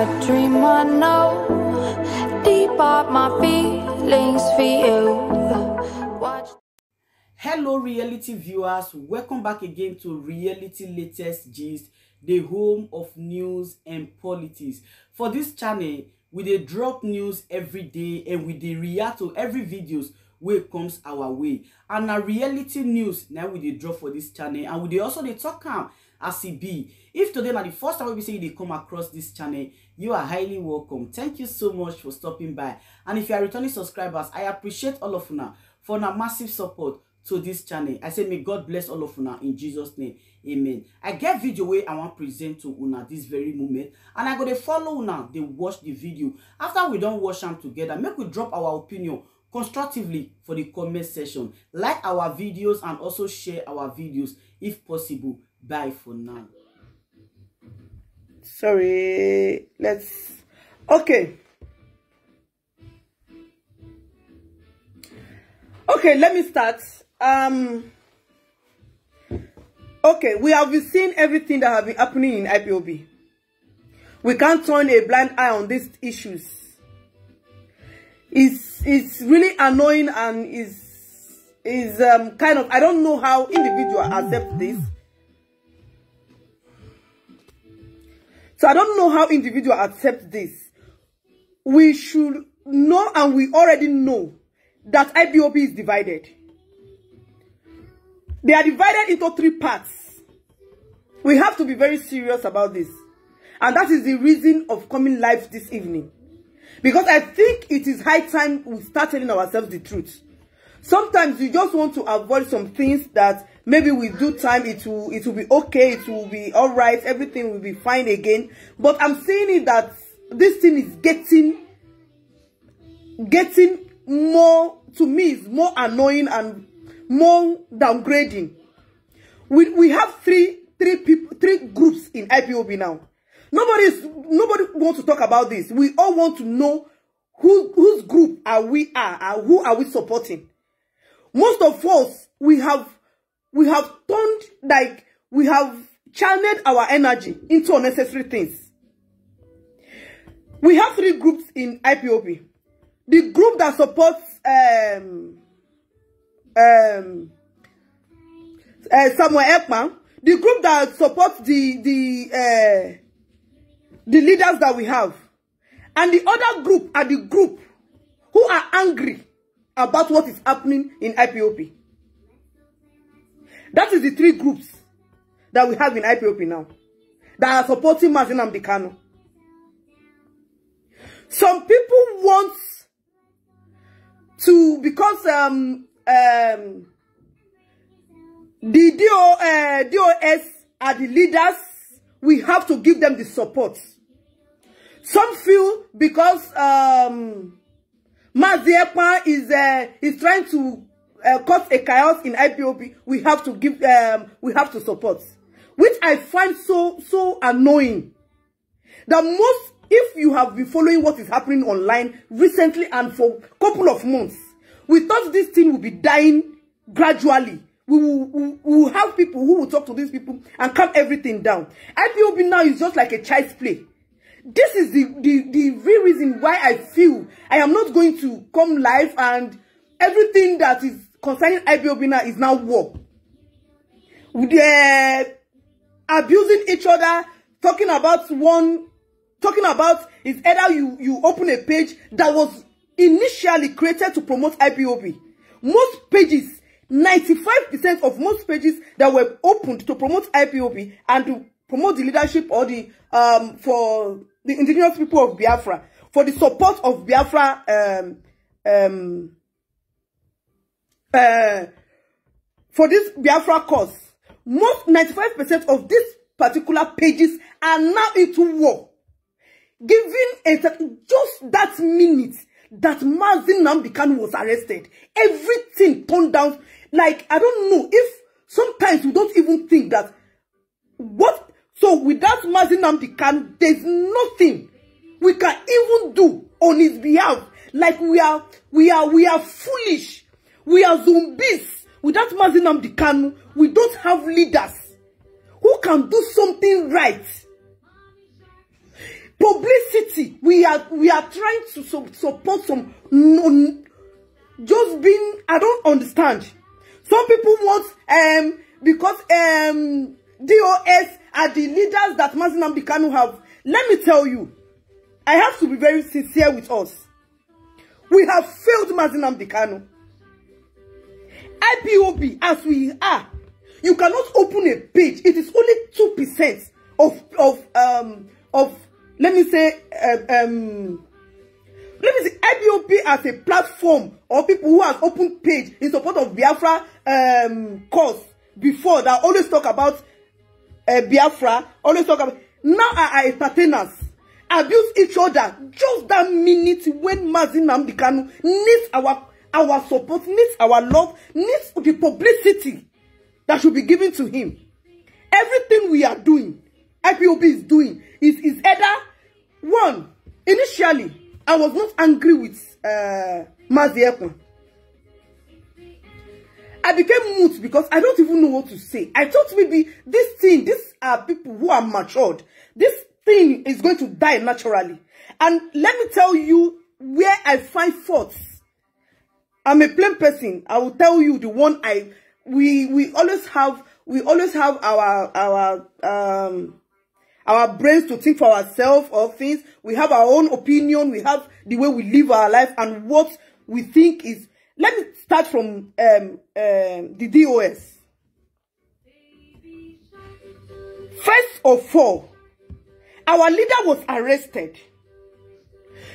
a dream I know, deep up my feelings for you. Watch. Hello reality viewers, welcome back again to Reality Latest Gist, the home of news and politics. For this channel, we dey drop news every day and we dey react to every videos wey comes our way. And na reality news now we dey drop for this channel, and we dey also dey talk am as e be. If today na the first time we say you dey come across this channel, you are highly welcome. Thank you so much for stopping by. And if you are returning subscribers, I appreciate all of una for una massive support to this channel. I say may God bless all of una in Jesus name. Amen. I get video where I want present to una this very moment, and I go to follow una, they watch the video. After we don't watch them together, make we drop our opinion constructively for the comment section. Like our videos and also share our videos if possible. Bye for now. Sorry, okay, let me start. Okay, we have been seeing everything that have been happening in Ipob. We can't turn a blind eye on these issues. It's really annoying, and is kind of, I don't know how individuals accept this. So I don't know how individuals accept this. We should know, and we already know, that Ipob is divided. They are divided into 3 parts. We have to be very serious about this. And that is the reason of coming live this evening. Because I think it is high time we start telling ourselves the truth. Sometimes we just want to avoid some things that maybe with due time it will be okay, it will be all right, everything will be fine again. But I'm saying it that this thing is getting more, to me, is more annoying and more downgrading. We have three groups in Ipob now. Nobody wants to talk about this. We all want to know whose group and who are we supporting. Most of us, we have turned, like, we have channeled our energy into unnecessary things. We have 3 groups in Ipob. The group that supports Samuel Ekman, the group that supports the leaders that we have, and the other group are the group who are angry about what is happening in Ipob. That is the 3 groups that we have in Ipob now that are supporting Nnamdi. Some people want to, because the DOS are the leaders, we have to give them the support. Some feel because Maziekpa is trying to cause a chaos in Ipob, we have to support, which I find so annoying. That if you have been following what is happening online recently and for a couple of months, we thought this thing will be dying gradually. We will have people who will talk to these people and calm everything down. Ipob now is just like a child's play. This is the real reason why I feel I am not going to come live, and everything that is concerning Ipob now is now war. They're abusing each other, talking about it's either you open a page that was initially created to promote Ipob. Most pages, 95% of most pages that were opened to promote Ipob and to promote the leadership or the for the indigenous people of Biafra, for the support of Biafra for this Biafra cause. Most 95% of these particular pages are now into war. Given just that minute that Nnamdi was arrested, everything turned down. Like, I don't know, if sometimes we don't even think that so without Nnamdi, there's nothing we can even do on his behalf. Like, we are foolish. We are zombies. Without Nnamdi, we don't have leaders who can do something right. Publicity are trying to support some just being, I don't understand. Some people want because DOS are the leaders that Nnamdi Kanu have. Let me tell you, I have to be very sincere with us. We have failed Nnamdi Kanu. IPOB, as we are, you cannot open a page. It is only 2% of let me say IPOB as a platform, or people who have opened page in support of Biafra cause before, that always talk about Biafra, always talk about, now are entertainers, abuse each other. Just that minute when Nnamdi Kanu needs our support, needs our love, needs the publicity that should be given to him. Everything we are doing, IPOB is doing, is either one. Initially, I was not angry with Sèŕìøùśly. I became mute because I don't even know what to say. I thought maybe these are people who are matured. This thing is going to die naturally. And let me tell you where I find faults. I'm a plain person. I will tell you the one we always have our brains to think for ourselves or things. We have our own opinion. We have the way we live our life and what we think is. Let me start from the DOS. First of all, our leader was arrested.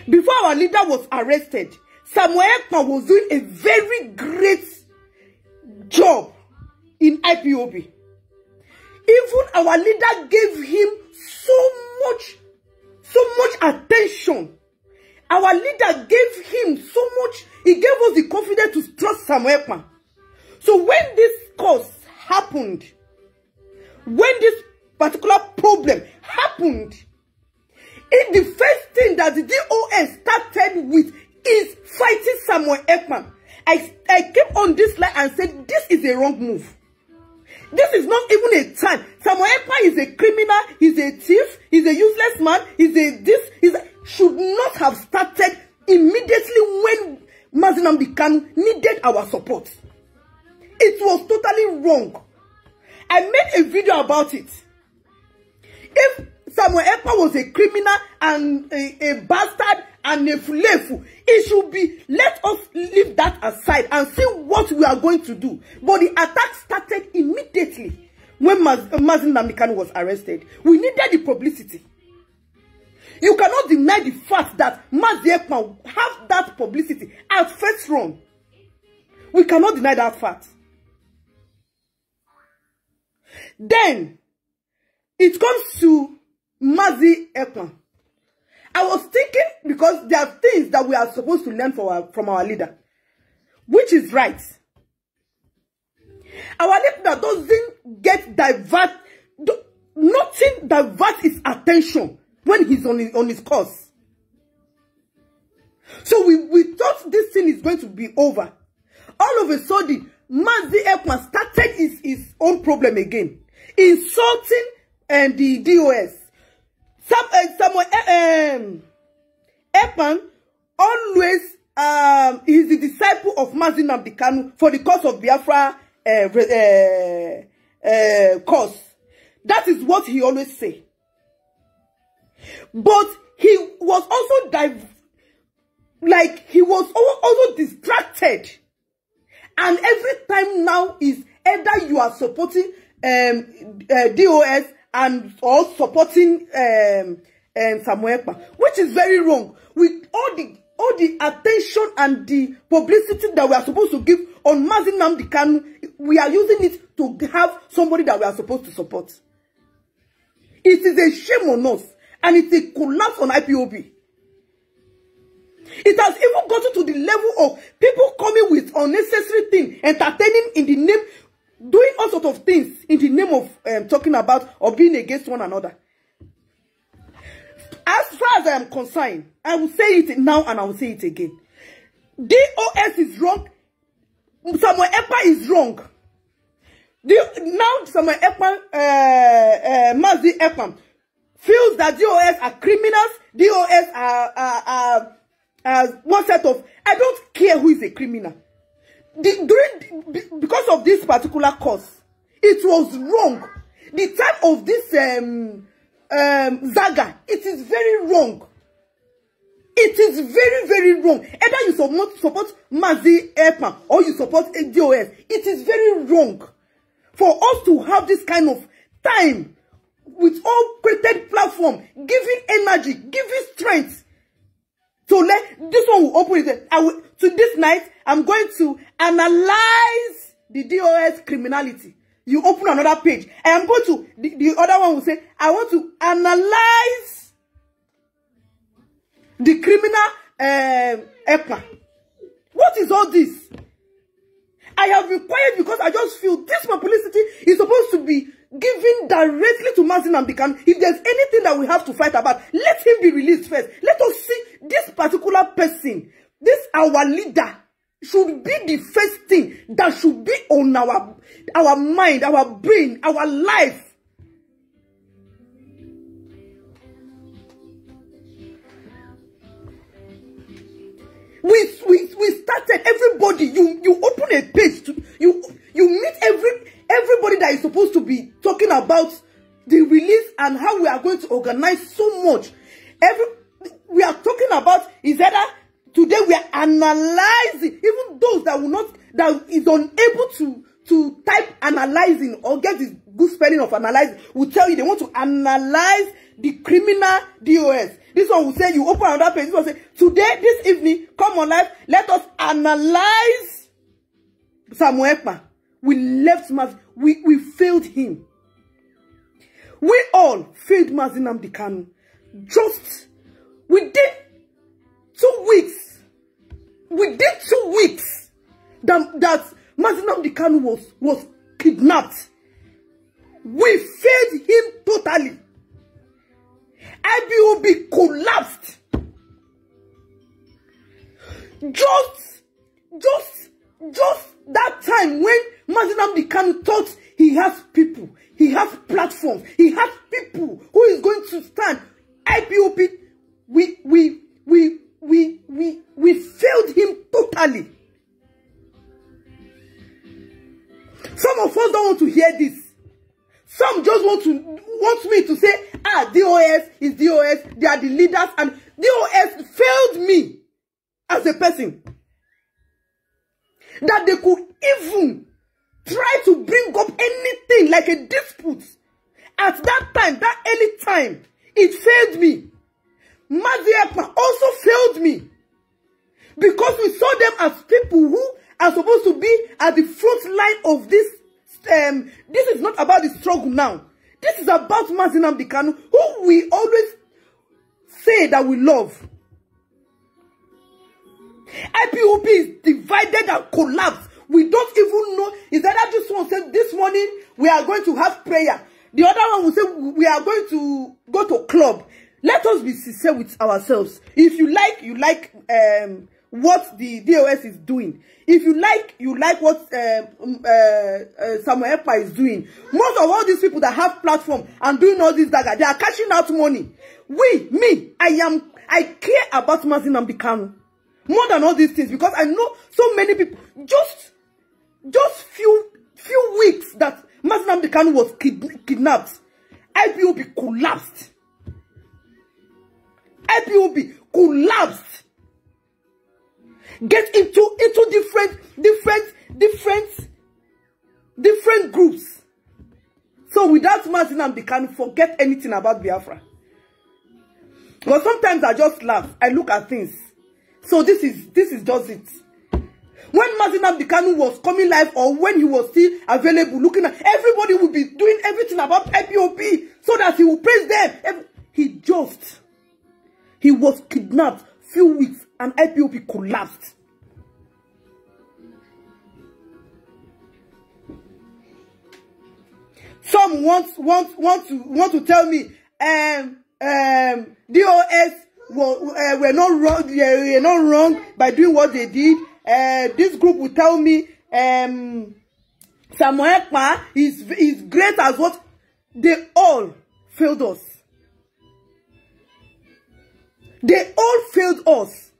Before our leader was arrested, Sèŕìøùśly was doing a very great job in IPOB. Even our leader gave him so much attention. Our leader gave him so much. He gave us the confidence to trust Sèŕìøùśly. So when this cause happened, when this particular problem happened, the first thing that the DOS started with is fighting Sèŕìøùśly. I came on this line and said, this is a wrong move. This is not even a time. Sèŕìøùśly is a criminal, he's a thief, he's a useless man, should not have started immediately when Nnamdi Kanu needed our support. It was totally wrong. I made a video about it. If Sèŕìøùśly was a criminal and a bastard and a fulefu, it should be, let us leave that aside and see what we are going to do. But the attack started immediately when Nnamdi Kanu was arrested. We needed the publicity. You cannot deny the fact that Sèŕìøùśly have that publicity at first run. We cannot deny that fact. Then, it comes to Sèŕìøùśly. I was thinking, because there are things that we are supposed to learn from our leader, which is right. Our leader doesn't get nothing diverts his attention when he's on his course. So we thought this thing is going to be over. All of a sudden, Sèŕìøùśly started his own problem again, insulting the DOS. Sèŕìøùśly always is the disciple of Nnamdi Kanu for the cause of Biafra cause. That is what he always say. But he was also he was also distracted. And every time now is either you are supporting DOS or supporting Sèŕìøùśly, which is very wrong. With all the attention and the publicity that we are supposed to give on Nnamdi Kanu, we are using it to have somebody that we are supposed to support. It is a shame on us, and it's a collapse on IPOB. It has even gotten to the level of people coming with unnecessary things, entertaining in the name, doing all sorts of things in the name of talking about or being against one another. As far as I am concerned, I will say it now and I will say it again. DOS is wrong. Sèŕìøùśly is wrong. Now Sèírìøùśly, feels that DOS are criminals. DOS are one set of. I don't care who is a criminal. Because of this particular cause, it was wrong. The time of this Zaga, it is very wrong. It is very, very wrong. Either you support Mazi Ekpa or you support DOS. It is very wrong for us to have this kind of time with all created platform, giving energy, giving strength. So this one will open it. To this night, I'm going to analyze the DOS criminality. You open another page. I am going to, the other one will say, I want to analyze the criminal Ekpa. What is all this? I have been quiet because I just feel this publicity is supposed to be given directly to Nnamdi Kanu. If there's anything that we have to fight about, let him be released first. Let us see this particular person, this our leader, should be the first thing that should be on our mind, our brain, our life. We started, everybody, you open a page, you meet everybody that is supposed to be talking about the release and how we are going to organize so much. We are talking about is that today we are analyzing, even those that will not, that is unable to type analyzing or get the good spelling of analyzing, will tell you they want to analyze the criminal DOS. This one will say, you open another page, this one will say, today, this evening, come on live, let us analyze Samuel Ekpa. We left Mazi, we failed him. We all failed Nnamdi Kanu. Just within 2 weeks, that Nnamdi Kanu was kidnapped. We failed him totally. IPOB collapsed. Just that time when Nnamdi Kanu thought he has people, he has platforms, he has people who is going to stand. IPOB, we failed him totally. Some of us don't want to hear this. Some just want me to say, DOS is DOS, they are the leaders, and DOS failed me as a person. That they could even try to bring up anything like a dispute. At that time, that early time, it failed me. Mazi Ekpa also failed me. Because we saw them as people who are supposed to be at the front line of this. This is not about the struggle now. This is about Nnamdi Kanu, who we always say that we love. IPOB is divided and collapsed. We don't even know. Is that this one said this morning we are going to have prayer. The other one will say we are going to go to club. Let us be sincere with ourselves. If you like what the DOS is doing. If you like what Samuel Ekpa is doing. Most of all these people that have platform and doing all this dagger, they are cashing out money. I care about Nnamdi Kanu more than all these things, because I know so many people. Just few weeks that Nnamdi Kanu was kidnapped, IPOB collapsed. IPOB collapsed. Get into different groups. So without Nnamdi Kanu, forget anything about Biafra. But sometimes I just laugh. I look at things. So this is just it. When Nnamdi Kanu was coming live, or when he was still available, looking at everybody would be doing everything about IPOB so that he will praise them. He was kidnapped few weeks and IPOB collapsed. Some want to tell me DOS were not wrong. They were not wrong by doing what they did. This group will tell me Samuel Ekpa is great as what. They all failed us. They all failed us.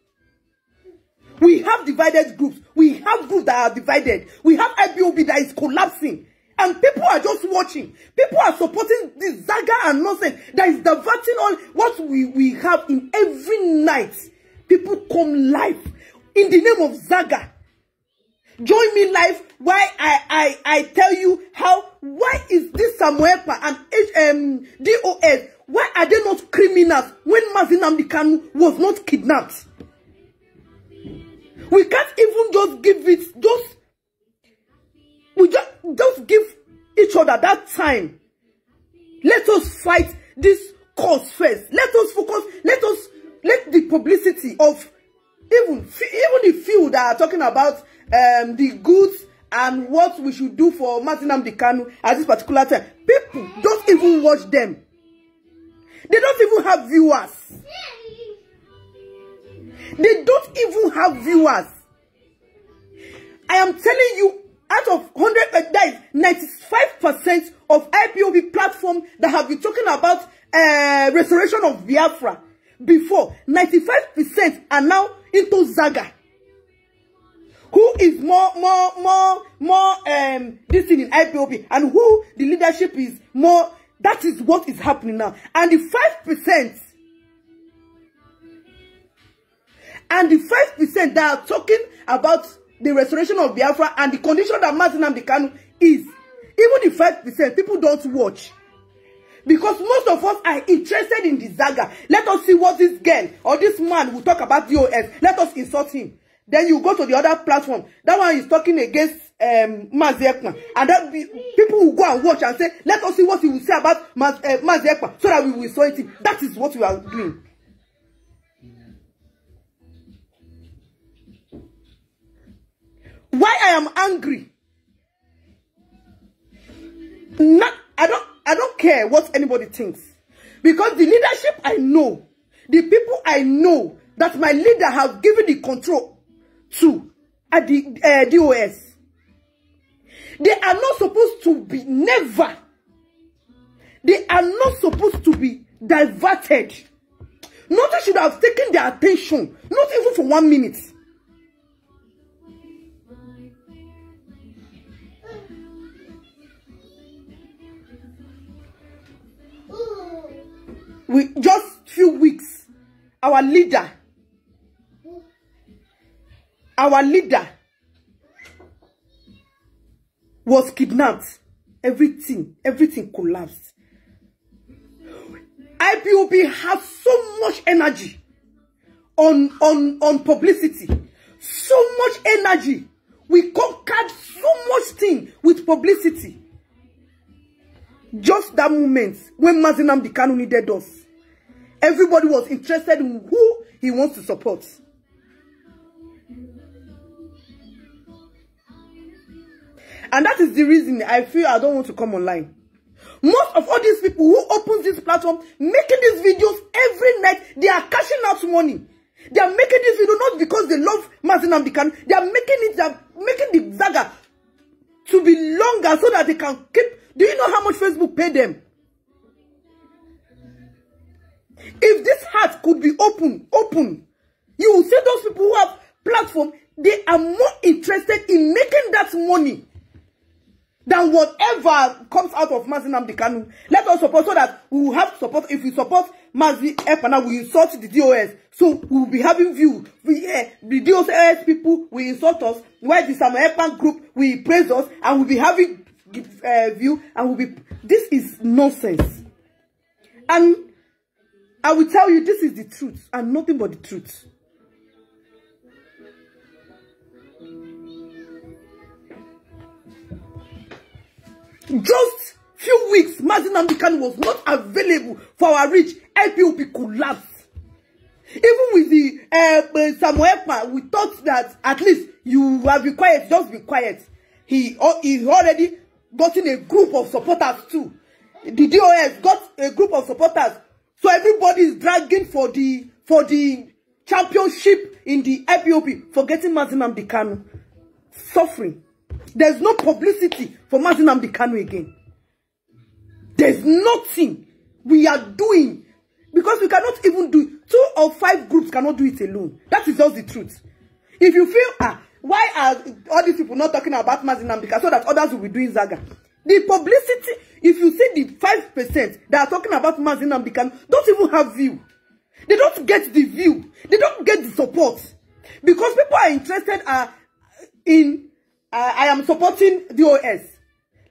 We have divided groups. We have groups that are divided. We have IPOB that is collapsing. And people are just watching. People are supporting this Zaga and nonsense that is diverting all what we have in every night. People come live in the name of Zaga. Join me live why I tell you why is this Samuelpa and DOS, why are they not criminals when Nnamdi Kanu was not kidnapped? We can't even just give it, just give each other that time. Let us fight this cause first. Let us focus, let the publicity of even the few that are talking about the goods and what we should do for Nnamdi Kanu at this particular time. People don't even watch them. They don't even have viewers. They don't even have viewers. I am telling you, out of 100, that is 95% of IPOB platform that have been talking about restoration of Biafra before. 95% are now into Zaga, who is more this thing in IPOB, and who the leadership is more. That is what is happening now. And the 5%. And the 5% that are talking about the restoration of Biafra and the condition that Nnamdi Kanu is, even the 5%, people don't watch. Because most of us are interested in the Zaga. Let us see what this girl or this man will talk about DOS. Let us insult him. Then you go to the other platform. That one is talking against Mazekma. And that people will go and watch and say, let us see what he will say about Mazekma, so that we will insult him. That is what we are doing. Why I am angry? I don't care what anybody thinks. Because the leadership I know, the people I know that my leader have given the control to at the DOS, they are not supposed to be, never. They are not supposed to be diverted. Nothing should have taken their attention, not even for 1 minute. We just few weeks, our leader was kidnapped. Everything collapsed. IPOB has so much energy on publicity, so much energy. We conquered so much thing with publicity. Just that moment when Nnamdi Kanu needed us, everybody was interested in who he wants to support. And that is the reason I feel I don't want to come online. Most of all these people who open this platform, making these videos every night, they are cashing out money. They are making this video not because they love Nnamdi Kanu. They are making the Zaga to be longer so that they can keep. Do you know how much Facebook paid them? If this heart could be open, you will see those people who have platform, they are more interested in making that money than whatever comes out of Nnamdi Kanu. Let us support so that we will have support. If we support Mazi Epana, we insult the DOS. So we will be having view. The DOS people will insult us, while the Samuel Epan group will praise us, and we'll be having view, and will be. This is nonsense. And I will tell you, this is the truth and nothing but the truth. Just few weeks, Nnamdi Kanu was not available for our reach. IPOB collapsed. Even with the Samuel Epan, we thought that at least you will be quiet, just be quiet. He already gotten a group of supporters too. The DOS got a group of supporters. So everybody is dragging for the championship in the IPOB, forgetting Nnamdi Kanu. Suffering. There's no publicity for Nnamdi Kanu again. There's nothing we are doing. Because we cannot even do it. 2 or 5 groups cannot do it alone. That is just the truth. If you feel, why are all these people not talking about Nnamdi so that others will be doing Zaga? The publicity, if you see the 5% that are talking about Nnamdi, don't even have view. They don't get the view. They don't get the support. Because people are interested in, I am supporting DOS.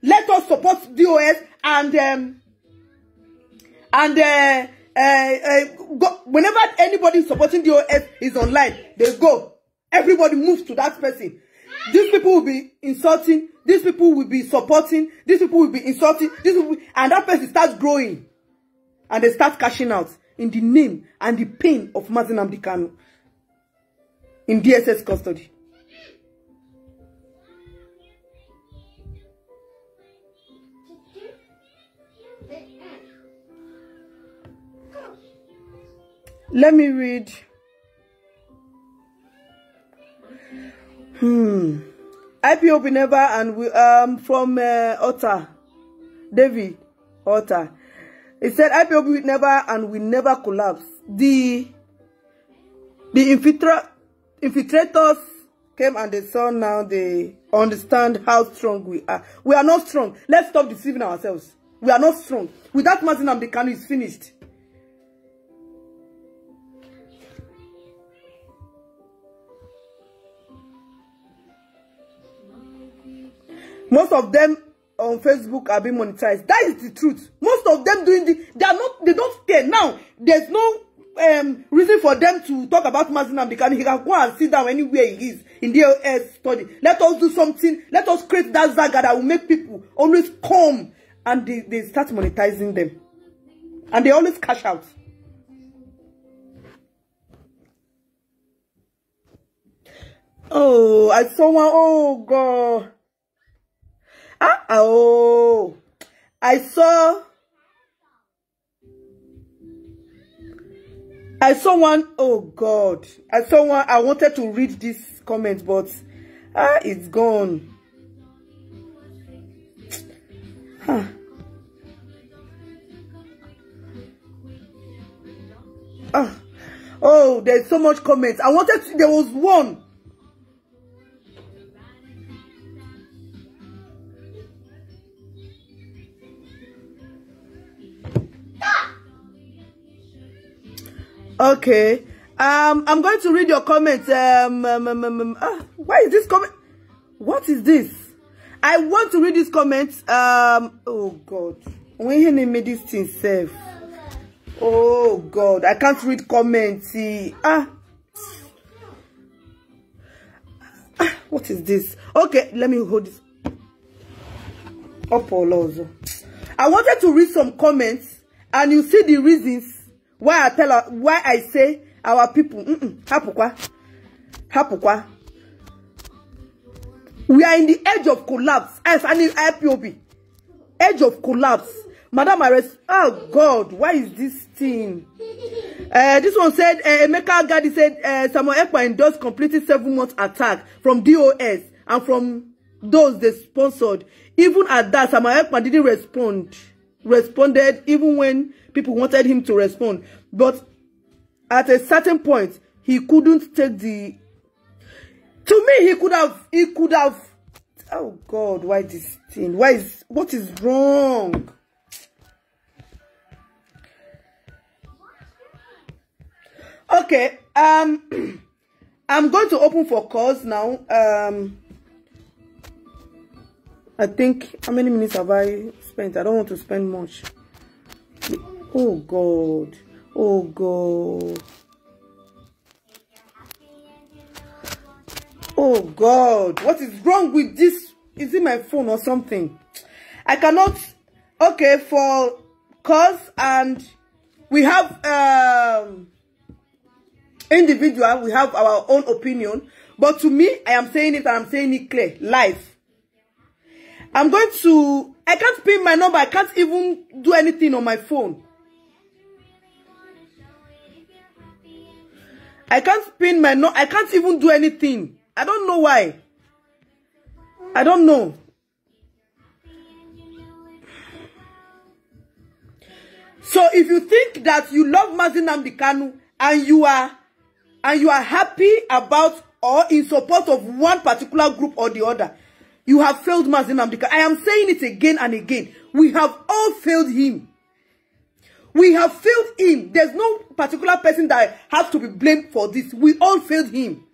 Let us support DOS whenever anybody supporting DOS is online, they go. Everybody moves to that person. These people will be insulting. These people will be supporting. These people will be insulting. And that person starts growing. And they start cashing out in the name and the pain of Nnamdi in DSS custody. Let me read. Ipob never, and we from Otta, David Otta. He said Ipob will never and will never collapse. The infiltrators came and they saw now they understand how strong we are. We are not strong. Let's stop deceiving ourselves. We are not strong. With that Nnamdi is finished. Most of them on Facebook are being monetized. That is the truth. Most of them doing they don't care. Now, there's no reason for them to talk about Nnamdi. He can go and sit down anywhere he is in the study. Let us do something. Let us create that Zaga that will make people always come and they start monetizing them. And they always cash out. Oh, I saw one. Oh, God. Oh, I saw one. Oh God, I saw one. I wanted to read this comment, but it's gone. Oh, there's so much comments. I wanted to, there was one. Okay, I'm going to read your comments. Why is this comment? What is this? I want to read these comments. Oh God, when he made this thing safe. Oh God, I can't read comments. What is this? Okay, let me hold this up. Also, I wanted to read some comments, and you see the reasons. Why I say our people, hapukwa. We are in the edge of collapse. As an IPOB, edge of collapse. Madam Arrest, oh God, why is this thing? This one said, Emeka Gadi said, Samuel Ekpa endorsed completing 7-month attack from DOS and from those they sponsored. Even at that, Samuel Ekpa didn't responded even when people wanted him to respond. But at a certain point, he couldn't take the... To me, he could have... Oh God, why this thing? What is wrong? Okay, I'm going to open for calls now. I think, how many minutes have I spent? I don't want to spend much. Oh God. Oh God. Oh God. What is wrong with this? Is it my phone or something? I cannot. Okay, for cause, and we have individual, we have our own opinion. But to me, I am saying it and I'm saying it clear. Live. I'm going to, I can't pin my number. I can't even do anything on my phone. I can't pin my number. I can't even do anything. I don't know why. I don't know. So if you think that you love Nnamdi Kanu and you are happy about or in support of one particular group or the other, you have failed Nnamdi Kanu. I am saying it again and again. We have all failed him. We have failed him. There's no particular person that has to be blamed for this. We all failed him.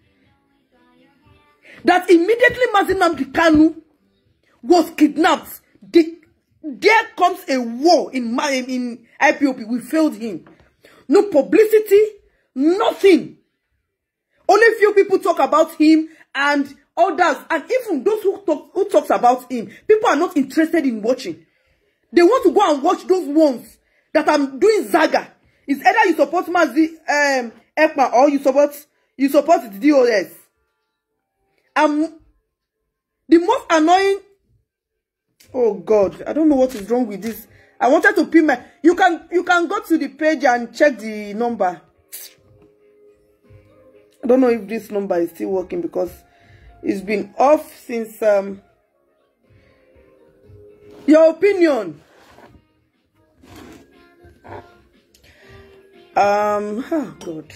That immediately Nnamdi Kanu was kidnapped, there comes a war in IPOB. We failed him. No publicity, nothing. Only few people talk about him and others. And even those who talks about him, people are not interested in watching. They want to go and watch those ones that are doing Zaga. It's either you support Mazi Ekpa or you support the DOS. The most annoying. Oh God, I don't know what is wrong with this. I wanted to pin my. You can go to the page and check the number. I don't know if this number is still working because it's been off since. Your opinion. Oh God,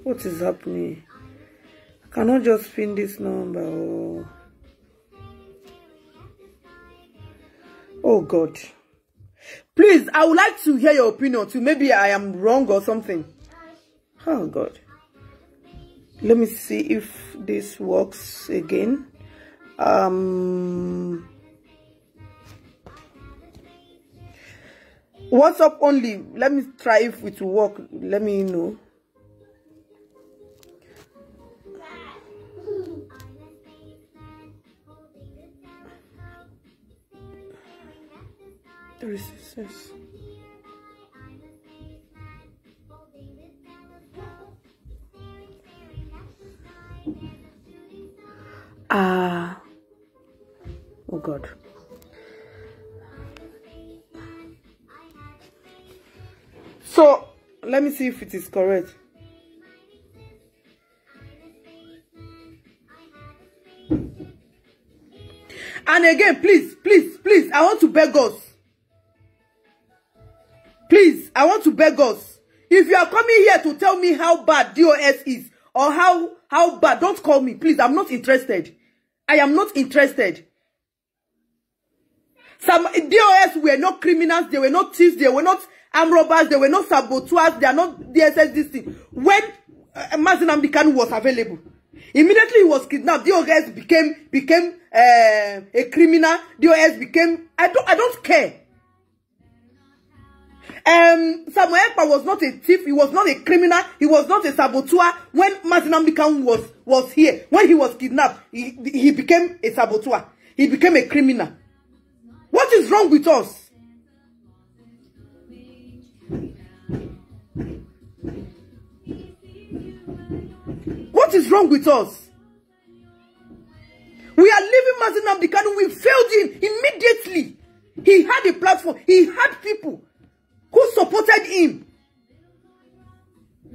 what is happening? I cannot just pin this number. Oh God. Please, I would like to hear your opinion too. Maybe I am wrong or something. Oh God. Let me see if this works again. WhatsApp only. Let me try if it will work. Let me know. There is success. Oh God. So let me see if it is correct. And again, please, I want to beg us. Please, I want to beg us. If you are coming here to tell me how bad DOS is or how bad, don't call me. Please, I'm not interested. I am not interested. Some DOS were not criminals. They were not thieves. They were not armed robbers. They were not saboteurs. They are not DSS this thing. When Nnamdi Kanu was available, immediately he was kidnapped. DOS became a criminal. DOS became. I don't care. Samuel Ekpa was not a thief. He was not a criminal. He was not a saboteur. When Nnamdi Kanu was here, when he was kidnapped, he became a saboteur. He became a criminal. What is wrong with us? What is wrong with us? We are leaving Nnamdi Kanu. We failed him immediately. He had a platform. He had people who supported him.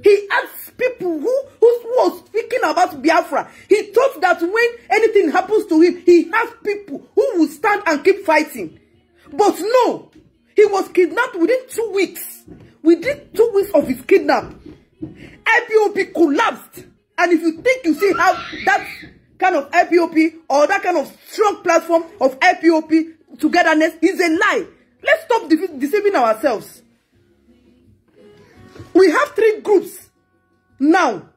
He had people who was speaking about Biafra. He thought that when anything happens to him, he has people who will stand and keep fighting. But no, he was kidnapped within 2 weeks. Within 2 weeks of his kidnap, IPOB collapsed. And if you think you see how that kind of IPOB or that kind of strong platform of IPOB togetherness is a lie. Let's stop deceiving ourselves. We have 3 groups now.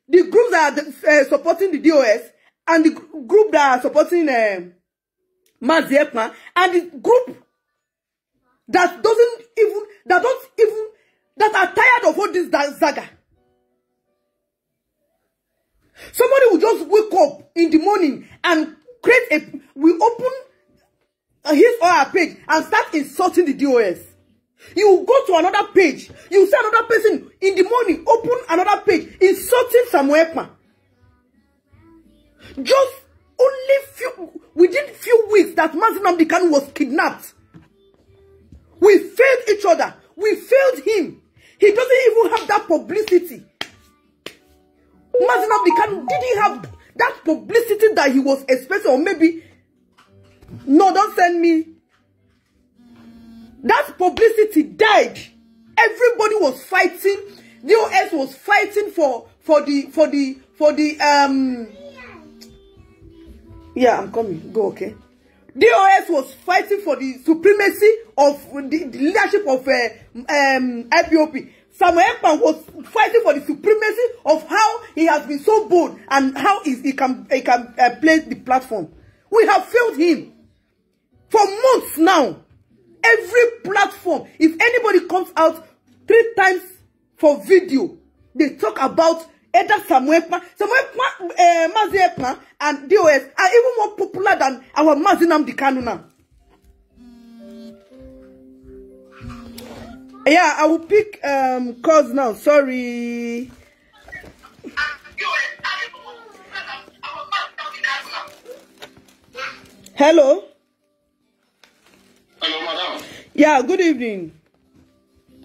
The groups that are supporting the DOS, and the group that are supporting Mazi Ekpa, and the group that that are tired of all this Zaga. Somebody will just wake up in the morning and we open his or her page and start insulting the DOS. You go to another page. You see another person in the morning, open another page, insulting Samuel Ekpa. Just within few weeks that Nnamdi Kanu was kidnapped. We failed each other. We failed him. He doesn't even have that publicity. Nnamdi Kanu didn't have that publicity that he was expecting, or maybe. No, don't send me that publicity died. Everybody was fighting. DOS was fighting for the yeah, I'm coming. Go, okay. DOS was fighting for the supremacy of the leadership of IPOB. Samuel Ekpan was fighting for the supremacy of how he has been so bold and how he can play the platform. We have failed him for months now. Every platform, if anybody comes out 3 times for video, they talk about either Samuel Ekpan, Mazi Ekpan, and DOS are even more popular than our Nnamdi Kanu now. Yeah, I will pick calls now. Sorry. Hello. Hello, madam. Yeah, good evening.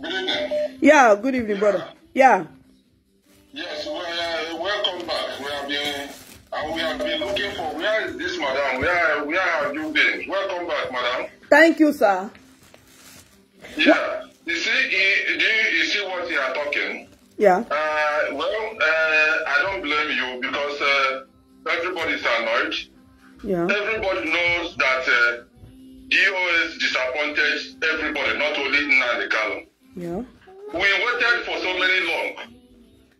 Good evening. Yeah, good evening, brother. Yeah. Yes, welcome back. We have been looking for, where is this madam? Where have you been? Welcome back, madam. Thank you, sir. Yeah. You see what you are talking? Yeah. I don't blame you because everybody is annoyed. Yeah. Everybody knows that DOS disappointed everybody, not only Nnamdi Kanu. Yeah. We waited for so many long.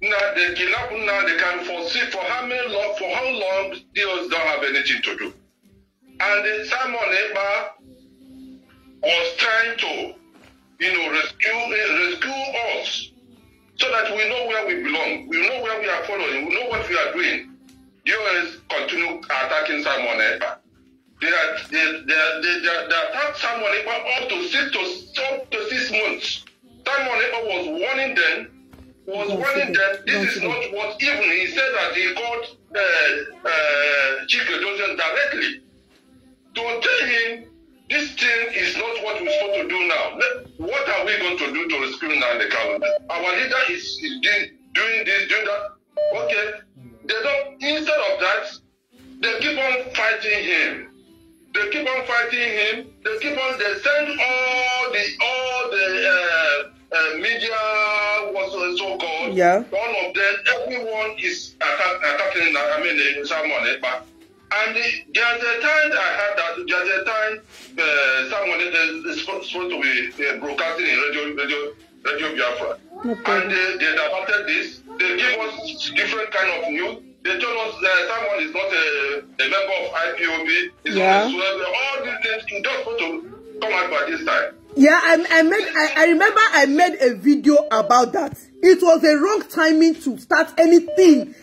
Now they kidnap Nnamdi Kanu for how long DOS don't have anything to do. And Simon Ekpa was trying to, rescue us so that we know where we belong, we know where we are following, we know what we are doing. DOS continue attacking Simon Ekpa. They attacked Simon Ekpa up to 6 months. Simon Ekpa was warning them. This is not what even he said that he called Chief Johnson directly to tell him this thing is not what we're supposed to do now. What are we going to do to rescue Nnamdi Kanu? Our leader is doing this, doing that. Okay. They don't. Instead of that, they keep on fighting him. They keep on fighting him. They send all the media, what's so called. Yeah. All of them, everyone is attacking. Simon Ekpa. And there's a time I heard that there's a time someone is supposed to be broadcasting in radio Biafra. Okay. And they adapted this. They give us different kind of news. They told us that someone is not a member of IPOB. Yeah. All these things you just want to come out by this time. Yeah, I remember I made a video about that. It was a wrong timing to start anything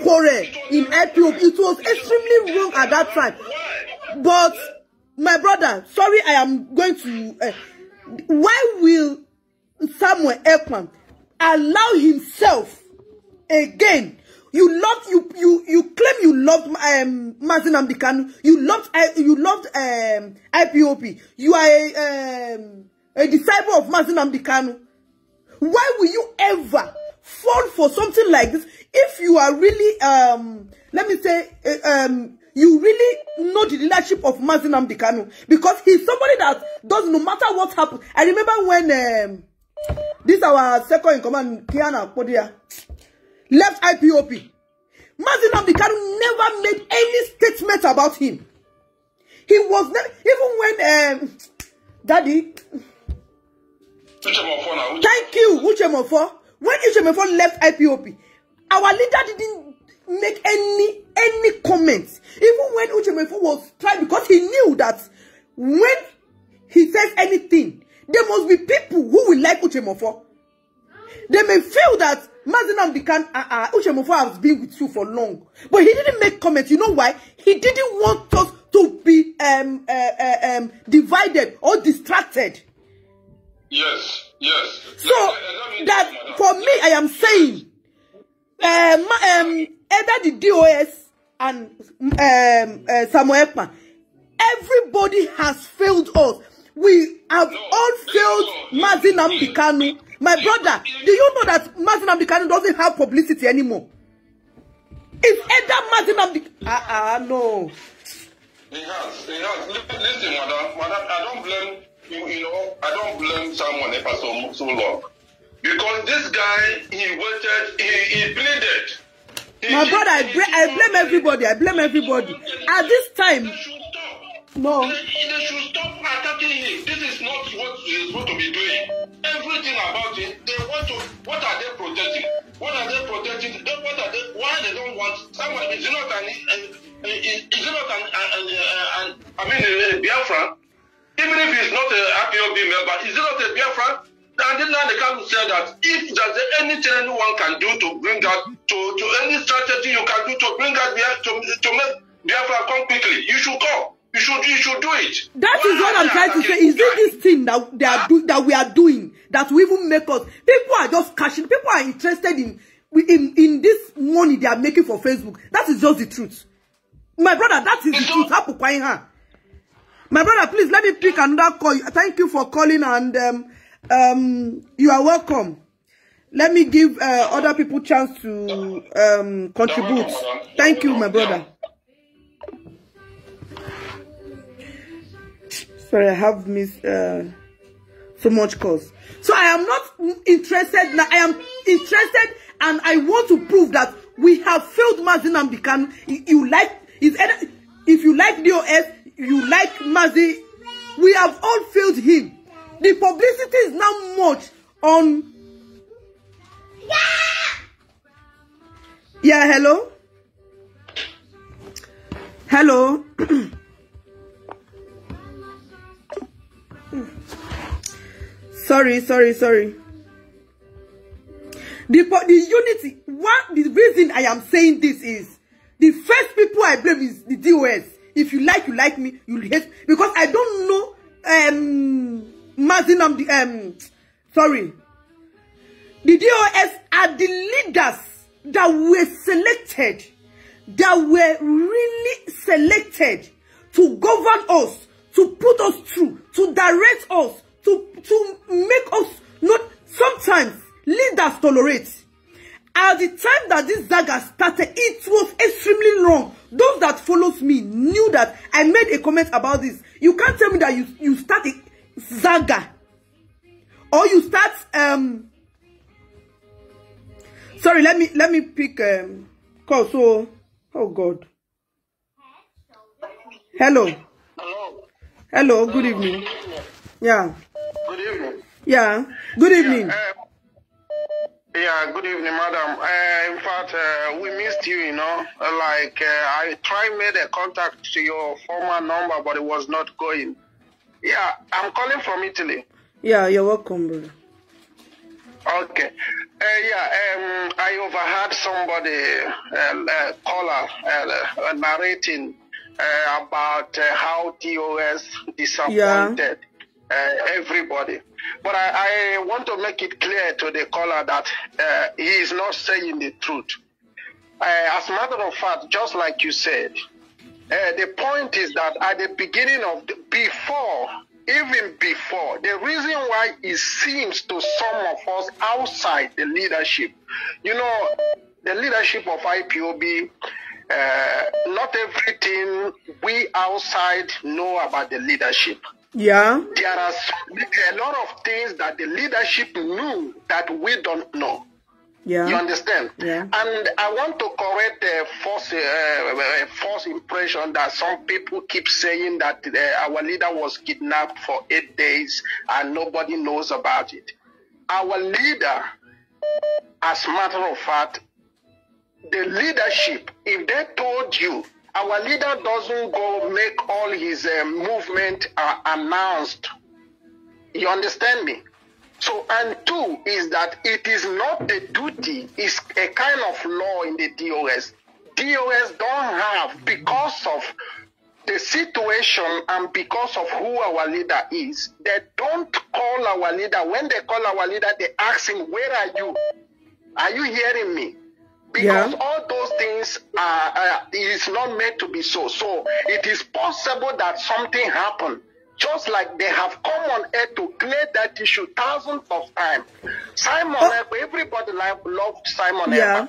quarrel in IPOB. It was extremely wrong at that time. But my brother, sorry, I am going to. Why will Samuel Ekpan allow himself again? You claim you loved Nnamdi Kanu. You loved IPOB. You are a disciple of Nnamdi Kanu. Why will you ever fall for something like this if you are really let me say you really know the leadership of Nnamdi Kanu? Because he's somebody that does, no matter what happens. I remember when this our second in command, Kiana Podia, left IPOB. Nnamdi Kanu never made any statement about him. He was never, even when Daddy. Thank you, Uchemofo. When Uchemofo left IPOB, our leader didn't make any comments. Even when Uchemofo was trying, because he knew that when he says anything, there must be people who will like Uchemofo. They may feel that Nnamdi Kanu, Uchemofo has been with you for long. But he didn't make comments. You know why? He didn't want us to be divided or distracted. Yes. So that for me, I am saying either the DOS and Samuel Ekpan, everybody has failed us. We have all failed Nnamdi Kanu. My brother, do you know that Nnamdi Kanu doesn't have publicity anymore? It's either Nnamdi. No. He has. Listen, madam, I don't blame you know, I don't blame Simon Ekpa so long. Because this guy, he waited, he pleaded. My brother, I blame everybody. I blame everybody. At this time, they should stop. No. They should stop attacking him. This is not what they're supposed to be doing. Everything about it, they want to. What are they protecting? What are they protecting? What are they? Why they don't want someone? Is it not an Biafra? Even if he's not a Ipob member, is it not a Biafra? And then now they can say that if there's anything anyone can do to bring out to any strategy you can do to bring out to make Biafra come quickly, you should come. You should do it. That is what I'm trying to say. Is it this thing that they are that we are doing that will even make us? People are just cashing. People are interested in this money they are making for Facebook. That is just the truth. My brother, that is the truth. My brother, please let me pick another call. Thank you for calling, and you are welcome. Let me give other people chance to contribute. Thank you, my brother. Sorry, I have missed so much calls. So I am not interested. Now I am interested, and I want to prove that we have failed Mazi Nnamdi Kanu. If you like DOS, you like Mazi, we have all failed him. The publicity is now much on. Yeah, hello. Hello. Sorry. The unity. The reason I am saying this is the first people I blame is the DOS. If you like me, you hate, because I don't know Mazi Nnamdi. Sorry. The DOS are the leaders that were selected, that were really selected to govern us, to put us through, to direct us, to make us not sometimes leaders tolerate. At the time that this Zaga started, it was extremely wrong. Those that follows me knew that I made a comment about this. You can't tell me that you start a Zaga, or you start sorry, let me pick call. So, oh God. Hello. Hello, good evening. Yeah. Good evening. Yeah. Good evening. Yeah, good evening, madam. In fact, we missed you, you know. I made a contact to your former number, but it was not going. Yeah, I'm calling from Italy. Yeah, you're welcome, brother. Okay. I overheard somebody, caller, narrating about how TOS disappointed everybody. But I want to make it clear to the caller that he is not saying the truth. As a matter of fact, just like you said, the point is that at the beginning of even before, the reason why it seems to some of us outside the leadership, you know, the leadership of IPOB, not everything we outside know about the leadership. Yeah. There are a lot of things that the leadership knew that we don't know. Yeah. You understand? Yeah. And I want to correct the false impression that some people keep saying that our leader was kidnapped for 8 days and nobody knows about it. Our leader, as a matter of fact, the leadership, if they told you, our leader doesn't go make all his movement announced. You understand me? So, and two is that it is not the duty, it's a kind of law in the DOS. DOS don't have, because of the situation and because of who our leader is, they don't call our leader. When they call our leader, they ask him, where are you? Are you hearing me? Because all those things it is not meant to be so. So it is possible that something happened. Just like they have come on air to clear that issue thousands of times. Simon Ekpa, everybody loved Simon Ekpa.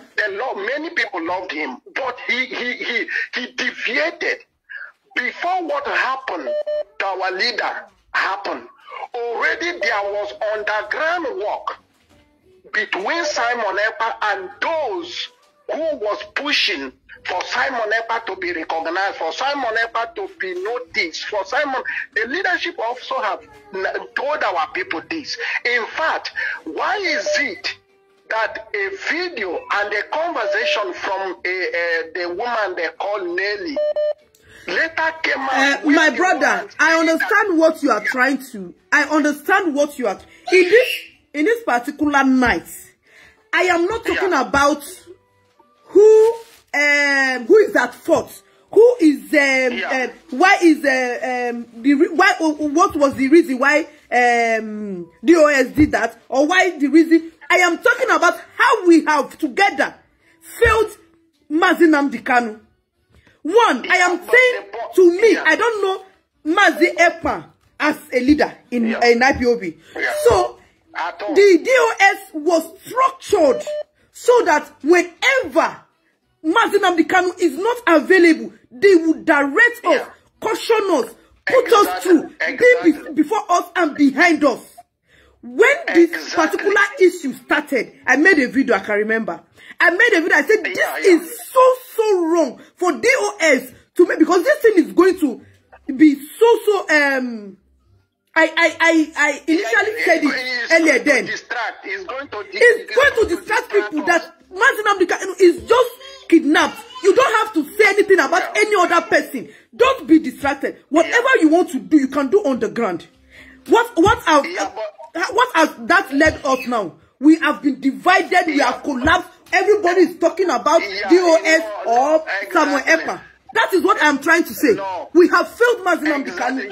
Many people loved him, but he deviated. Before what happened to our leader happened, already there was underground work between Simon Ekpa and those who was pushing for Simon Ekpa to be recognized, for Simon Ekpa to be noticed, for Simon, the leadership also have told our people this. In fact, why is it that a video and a conversation from the woman they call Nelly later came out? My brother, I understand what you are trying to. I understand what you are. In this particular night, I am not talking about who is at fault. Who is why is why what was the reason why DOS did that, or why the reason. I am talking about how we have together failed Nnamdi Kanu. One, I am saying to me, I don't know Mazi Ekpa as a leader in IPOB. So the DOS was structured so that whenever Nnamdi Kanu is not available, they would direct us, caution us, put us through, be before us and behind us. When this particular issue started, I made a video, I can remember. I made a video, I said, this is so wrong for DOS to make, because this thing is going to be I initially said it earlier then. It's going to distract people that Nnamdi Kanu is just kidnapped. You don't have to say anything about any other person. Don't be distracted. Whatever you want to do, you can do on the ground. What has that led us now? We have been divided, we have collapsed. Everybody is talking about DOS or Samuel Ekpa. That is what I am trying to say. No. We have failed Nnamdi Kanu.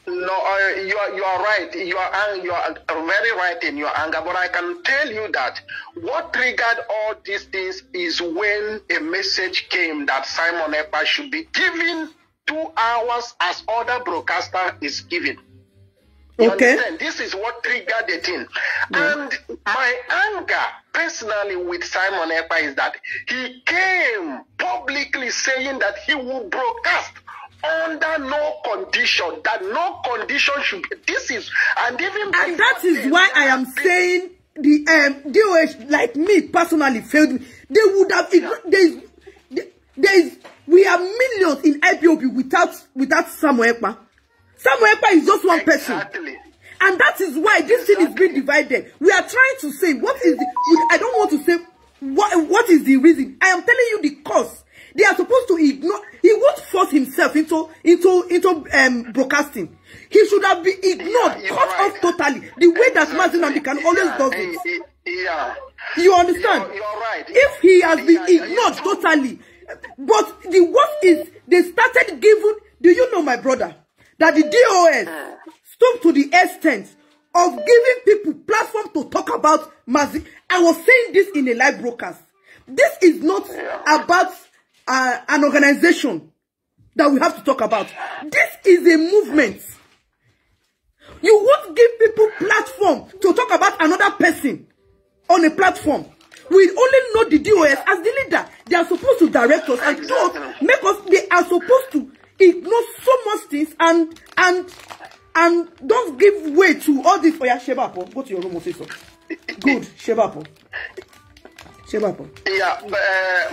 No, you are right. You are very right in your anger. But I can tell you that what triggered all these things is when a message came that Simon Ekpa should be given 2 hours as other broadcaster is given. You understand? This is what triggered the thing. And my anger personally with Simon Ekpa is that he came publicly saying that he will broadcast under no condition, that no condition should be. This is, and that is why I am saying the DOS, like me personally, failed me. They would have we have millions in IPOB without Samuel Ekpa. Samuel Ekpa is just one person. And that is why this thing is being divided. We are trying to say what is the, I don't want to say what is the reason. I am telling you the cause. They are supposed to ignore. He won't force himself into broadcasting. He should have been ignored, cut off totally. The way that Nnamdi Kanu always does it. You understand? You're right. If he has been ignored totally, but the worst is they started giving. Do you know, my brother, that the DOS stooped to the extent of giving people platform to talk about Mazi? I was saying this in a live broadcast. This is not about an organization that we have to talk about. This is a movement. You won't give people platform to talk about another person on a platform. We only know the DOS as the leader. They are supposed to direct us and make us. They are supposed to ignore so much things and don't give way to all this. Oh yeah, Shebapo, go to your room and say so. Good, Shebapo. Yeah,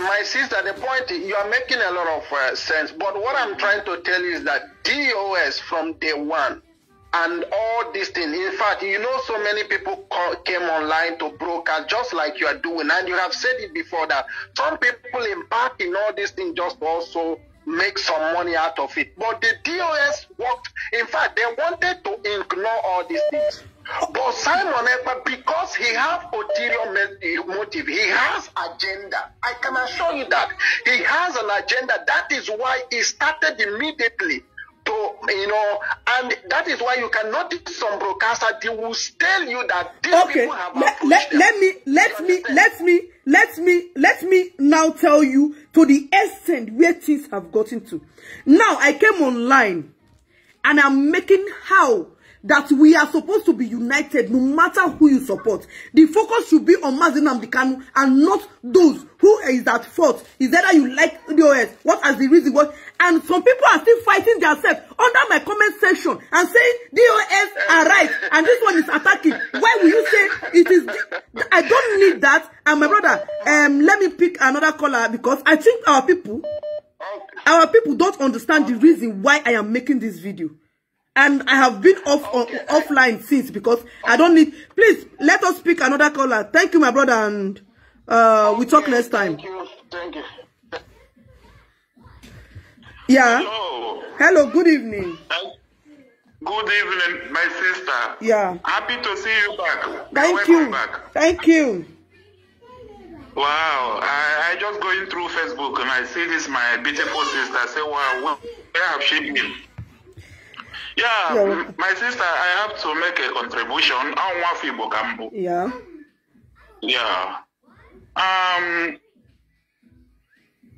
my sister, the point, you are making a lot of sense. But what I'm trying to tell you is that DOS from day one and all these things, in fact, you know, so many people came online to broadcast just like you are doing. And you have said it before that some people embark in all these things just also make some money out of it. But the DOS worked. In fact, they wanted to ignore all these things. But Simon Ekpa, because he has ulterior motive, he has agenda. I can assure you that he has an agenda. That is why he started immediately to, you know, and that is why you can notice some broadcasters, they will tell you that these people have let me now tell you to the extent where things have gotten to. Now I came online and I'm making how that we are supposed to be united no matter who you support. The focus should be on Nnamdi Kanu and not those who is at fault. Is either you like DOS, what is the reason? What? And some people are still fighting themselves under my comment section and saying DOS are right, and this one is attacking. Why will you say it is? I don't need that. And my brother, let me pick another caller, because I think our people don't understand the reason why I am making this video. And I have been offline since, because I don't need. Please let us pick another caller. Thank you, my brother, and we talk next time. Thank you. Yeah. Hello. Hello. Good evening. Good evening, my sister. Yeah. Happy to see you back. Thank Welcome you. Back. Thank you. Wow. I just going through Facebook and I see this my beautiful sister. I say, wow, where have she been? Yeah, my sister, I have to make a contribution on Wafibo Gambo. Yeah. Yeah.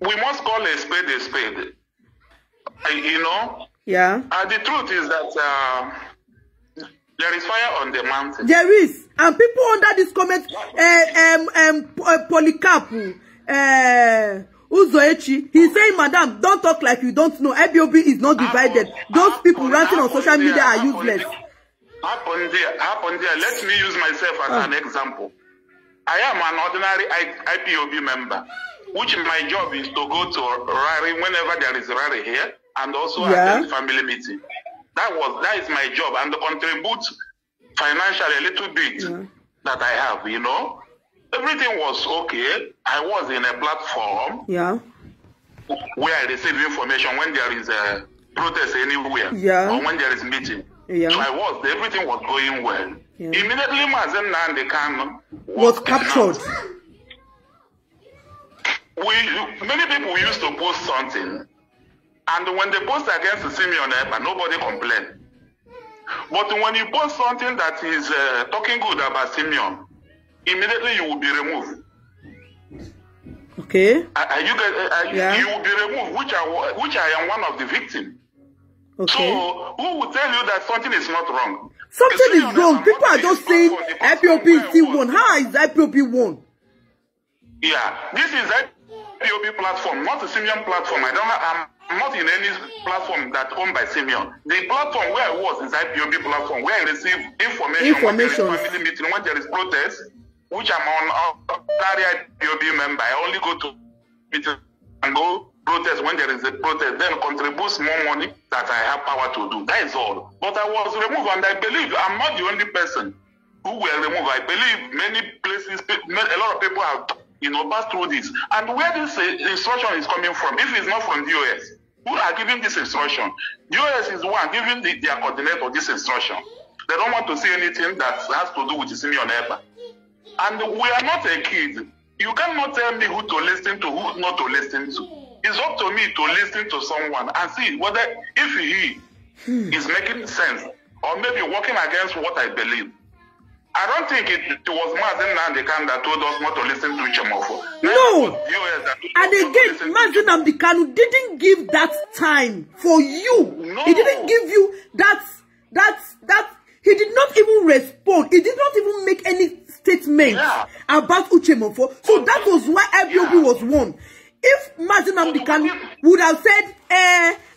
We must call a spade a spade. You know? Yeah. The truth is that there is fire on the mountain. There is. And people under this comment, Polycarp, Uzoechi, he's saying, Madam, don't talk like you don't know. IPOB is not divided. Those people ranting on social media are useless. Happen there. Let me use myself as an example. I am an ordinary IPOB member, which my job is to go to rally whenever there is a rally here, and also attend family meeting. That is my job, and to contribute financially a little bit that I have, you know. Everything was okay. I was in a platform where I receive information when there is a protest anywhere or when there is meeting. So I was there. Everything was going well. Immediately, Nnamdi was captured. Many people used to post something, and when they post against Simeon Ekpa, nobody complained. But when you post something that is talking good about Simeon, immediately you will be removed. Okay. You will be removed, which I am one of the victims. Okay. So who will tell you that something is not wrong? Something is wrong. People are just saying IPOB is still won. How is IPOB won? Yeah, this is IPOB platform, not a Simeon platform. I'm not in any platform that's owned by Simeon. The platform where I was is IPOB platform, where I receive information. When there is family meeting, when there is protest, which I'm on IPOB member. I only go to meeting and go protest when there is a protest, then contribute more money that I have power to do. That is all. But I was removed, and I believe I'm not the only person who were removed. I believe many places, a lot of people have, passed through this. And where this instruction is coming from, if it's not from DOS, who are giving this instruction? DOS is the one giving their coordinator this instruction. They don't want to see anything that has to do with Simeon Ekpa. And we are not a kid. You cannot tell me who to listen to, who not to listen to. It's up to me to listen to someone and see whether if he is making sense or maybe working against what I believe. I don't think it was Nnamdi that told us not to listen to Chemofo. No. And again, Nnamdi Kanu didn't give that time for you. No. He didn't give you that. He did not even respond. He did not even make any statement about Uchemofo. So that was why IPOB was won. If Nnamdi Kanu would have said,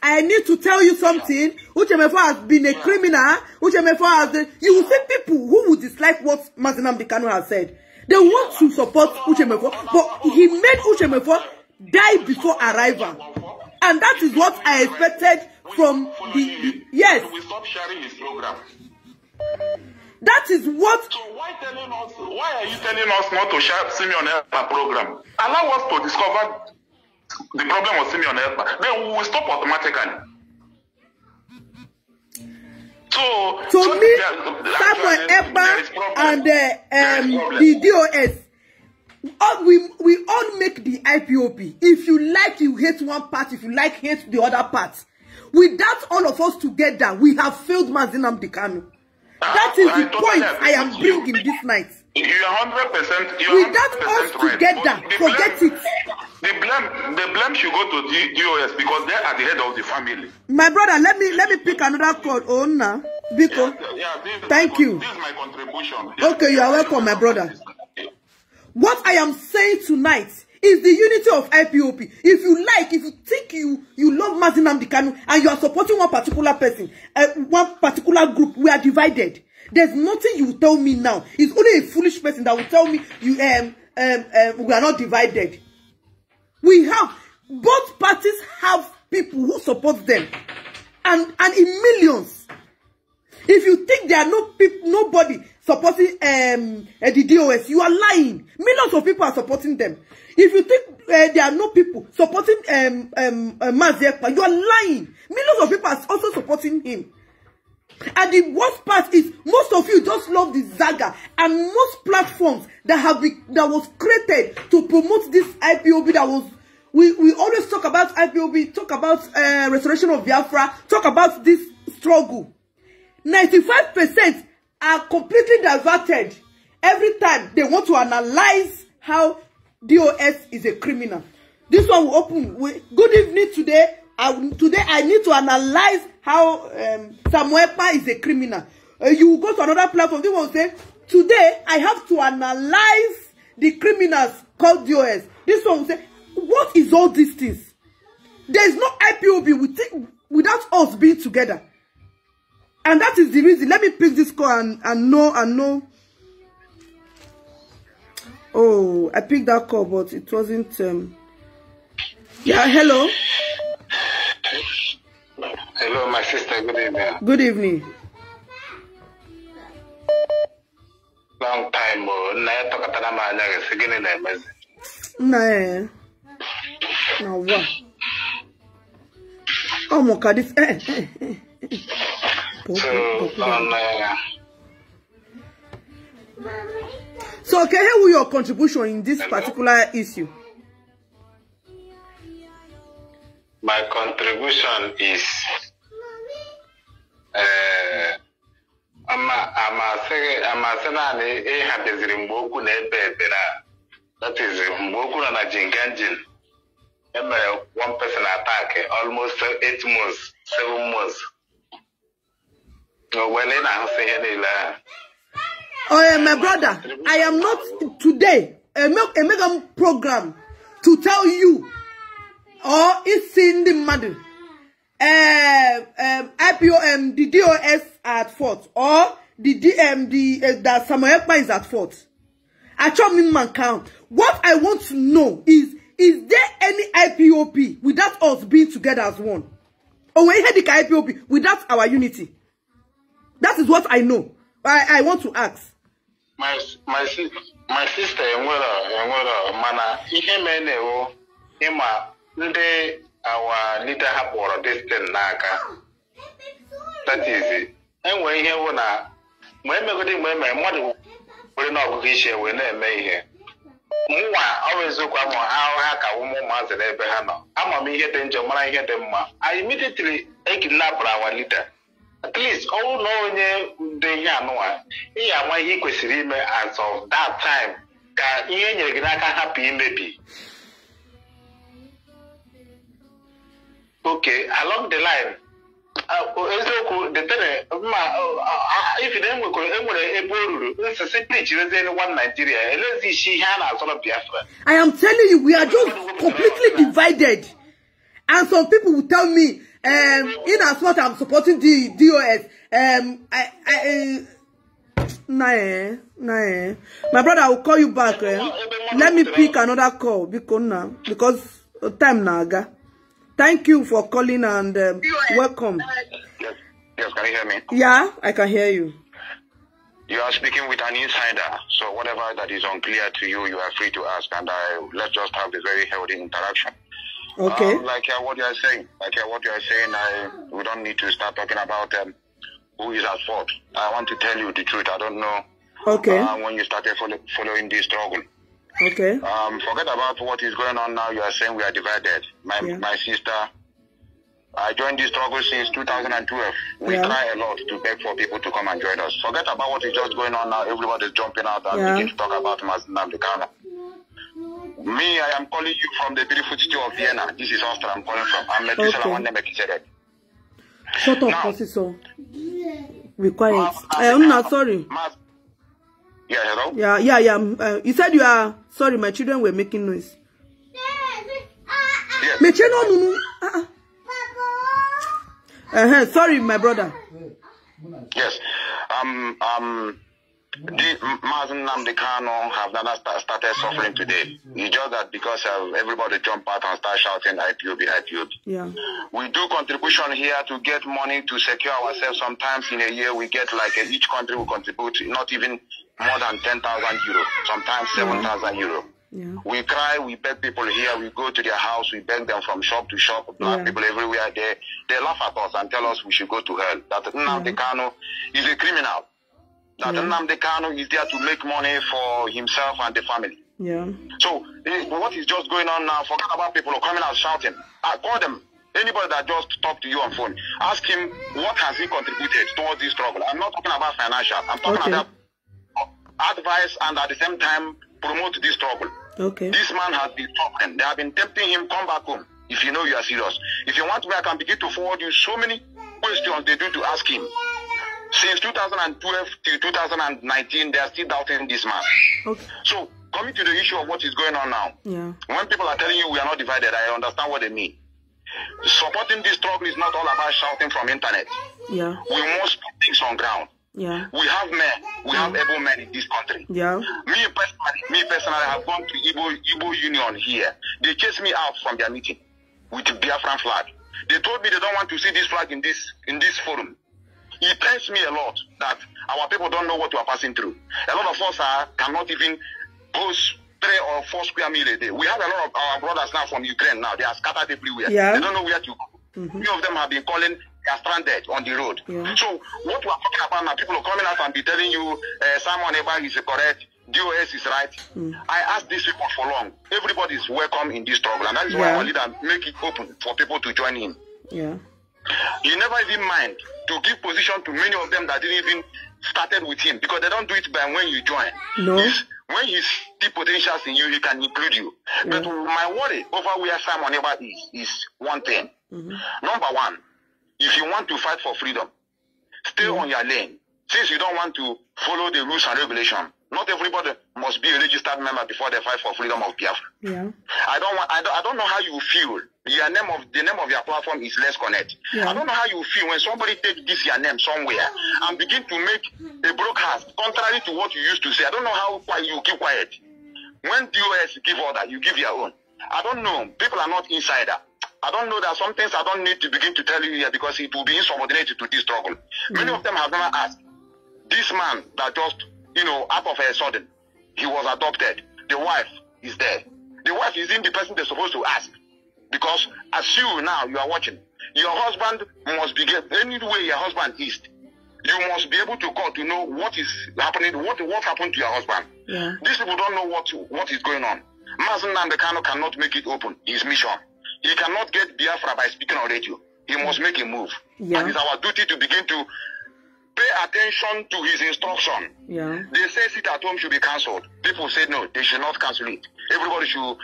I need to tell you something, Uchemofo has been a criminal, Uchemofo has you will see people who would dislike what Nnamdi Kanu has said. They want to support Uchemofo, but he made Uchemofo die before arrival. And that is what I expected from the yes. We stop sharing his program. That is what. So why are you telling us not to share Simeon Ekpa program? Allow us to discover the problem of Simeon Ekpa. Then we will stop automatically. So to me, Samuel Ekpa and the DOS, we all make the IPOB. If you like, you hate one part. If you like, hate the other part. Without all of us together, we have failed Nnamdi Kanu. That is the point I am bringing this night. You are 100%. Without us together, forget it. The blame should go to the DOS because they are the head of the family. My brother, let me pick another call. Oh, now, Biko. Thank you. This is my contribution. Okay, you are welcome, my brother. What I am saying tonight It's the unity of IPOB. If you like, if you think you love Nnamdi Kanu and you are supporting one particular person, one particular group, we are divided. There's nothing you will tell me now. It's only a foolish person that will tell me we are not divided. We have, both parties have people who support them, and in millions. If you think there are nobody supporting the DOS, you are lying. Millions of people are supporting them. If you think there are no people supporting Maziekpa, you are lying. Millions of people are also supporting him. And the worst part is, most of you just love the Zaga, and most platforms that was created to promote this IPOB, that was, we always talk about IPOB, talk about restoration of Biafra, talk about this struggle. 95% are completely diverted every time they want to analyze how DOS is a criminal. This one will open with, good evening today. Today I need to analyze how Samuelpa is a criminal. You will go to another platform, they will say, today I have to analyze the criminals called DOS. This one will say, what is all these things? There is no IPOB without us being together. And that is the reason. Let me pick this call and know. Oh, I picked that call, but it wasn't. Yeah, hello. Hello, my sister. Good evening. Good evening. Long time. Nah. Now what? Oh my God! This. So, okay, here will your contribution in this particular issue? My contribution is that is Mboku na Jinganjin. One person attack almost 8 months, 7 months. Oh, my brother, I am not today a mega program to tell you, or it's in the mother, IPOM, the DOS at fault, or the that Samuelpa is at fault. I told me man count. What I want to know is there any IPOP without us being together as one? Or we had the IPOP without our unity? That is what I know. I want to ask. My sister, mana ihe mene o ima ndị our leader hapụrụ this thing n'aka. That is it. Enwe ihe wo na emegodi mmadụ were na ọgụgụ isi wee na-eme ihe. Mwa always kwa mo ha ka ụmụ maazị n'ebe ha nọ. Ama m ihe dị njọ mara ihe dị mma. I immediately kidnap our leader. At least all know the Yanwa. He am why he was as of that time. Can you happy maybe? Okay, along the line. If you don't go, one Nigeria. I am telling you, we are just completely divided. And some people will tell me, in as much I'm supporting the DOS, nah. My brother, I will call you back. Let me pick another call because time naga. Thank you for calling and welcome. Yes, can you hear me? Yeah, I can hear you. You are speaking with an insider, so whatever that is unclear to you, you are free to ask, and let's just have a very healthy interaction. Okay. Like what you are saying, we don't need to start talking about who is at fault. I want to tell you the truth. I don't know. Okay. When you started following this struggle. Okay. Forget about what is going on now. You are saying we are divided. My sister, I joined this struggle since 2012. We try a lot to beg for people to come and join us. Forget about what is just going on now. Everybody's jumping out and begin to talk about Nnamdi Kanu. Me, I am calling you from the beautiful city of Vienna. This is Austria I'm calling from. I'm Shut up, Professor. Be quiet. Sorry. Yeah, hello? Yeah. You said you are sorry, my children were making noise. Sorry, my brother. Yes. Nnamdi have not started suffering today. It's just that because everybody jump out and start shouting Ipob, Ipob. Yeah. We do contribution here to get money to secure ourselves. Sometimes in a year we get like each country will contribute not even more than 10,000 euro. Sometimes 7,000 euro. Yeah. We cry, we beg people here, we go to their house, we beg them from shop to shop, black people everywhere. They laugh at us and tell us we should go to hell. That Nnamdi is a criminal. That Nnamdi is there to make money for himself and the family. Yeah. So what is just going on now? Forget about people coming out shouting. Call them. Anybody that just talk to you on phone, ask him what has he contributed towards this struggle. I'm not talking about financial. I'm talking about advice and at the same time promote this struggle. Okay. This man has been talking. They have been tempting him, come back home. If you know you are serious. If you want me, I can begin to forward you so many questions they do to ask him. Since 2012 to 2019, they are still doubting this man. Okay. So, coming to the issue of what is going on now. Yeah. When people are telling you we are not divided, I understand what they mean. Supporting this struggle is not all about shouting from internet. Yeah. We must put things on ground. Yeah. We have men. We have able men in this country. Yeah. Me personally, I have gone to Igbo Union here. They chased me out from their meeting with the Biafra flag. They told me they don't want to see this flag in this forum. It pains me a lot that our people don't know what we are passing through. A lot of us cannot even post 3 or 4 square meal a day. We have a lot of our brothers now from Ukraine now. They are scattered everywhere. Yeah. They don't know where to go. Few of them have been calling, they are stranded on the road. Yeah. So what we are talking about now, people are coming out and be telling you Simon Eba is correct, DOS is right. I asked these people for long. Everybody is welcome in this struggle. And that is why our leader make it open for people to join in. Yeah. He never even mind to give position to many of them that didn't even started with him, because they don't do it by when you join. No. When he see potentials in you, he can include you. But my worry over where Simon Eba is one thing. Number one, if you want to fight for freedom, stay on your lane. Since you don't want to follow the rules and regulations, not everybody must be a registered member before they fight for freedom of Biafra. Yeah. I don't know how you feel. The name of your platform is Let's Connect. Yeah. I don't know how you feel when somebody takes this your name somewhere and begin to make a broadcast contrary to what you used to say. I don't know how you keep quiet. When DOS give order, you give your own. I don't know. People are not insider. I don't know that some things I don't need to begin to tell you here because it will be insubordinated to this struggle. Many of them have never asked. This man that just, out of a sudden, he was adopted. The wife is there. The wife isn't the person they're supposed to ask. Because as you now, you are watching, your husband must be, any way your husband is, you must be able to call to know what is happening, what happened to your husband. Yeah. These people don't know what is going on. Nnamdi cannot make it open, his mission. He cannot get Biafra by speaking on radio. He must make a move. Yeah. And it's our duty to begin to pay attention to his instruction. Yeah. They say sit at home should be cancelled. People say no, they should not cancel it. Everybody should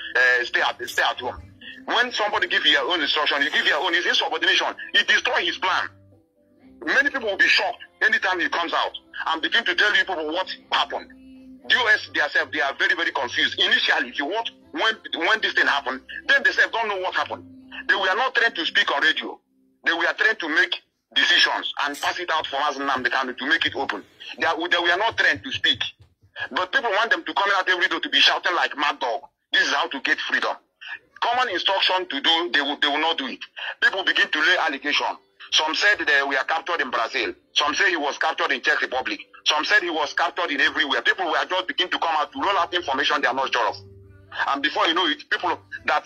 stay at home. When somebody gives you your own instruction, you give your own, it's insubordination. It destroys his plan. Many people will be shocked anytime he comes out and begin to tell you people what happened. DOS themselves, they are very, very confused. Initially, if you watch when this thing happened, then they say don't know what happened. They were not trained to speak on radio. They were trained to make decisions and pass it out for us Nnamdi to make it open. They were not trained to speak. But people want them to come out every day to be shouting like mad dog. This is how to get freedom. Common instruction to do, they will not do it. People begin to lay allegation. Some said they were captured in Brazil. Some say he was captured in Czech Republic. Some said he was captured in everywhere. People were just begin to come out to roll out information they are not sure of. And before you know it, people that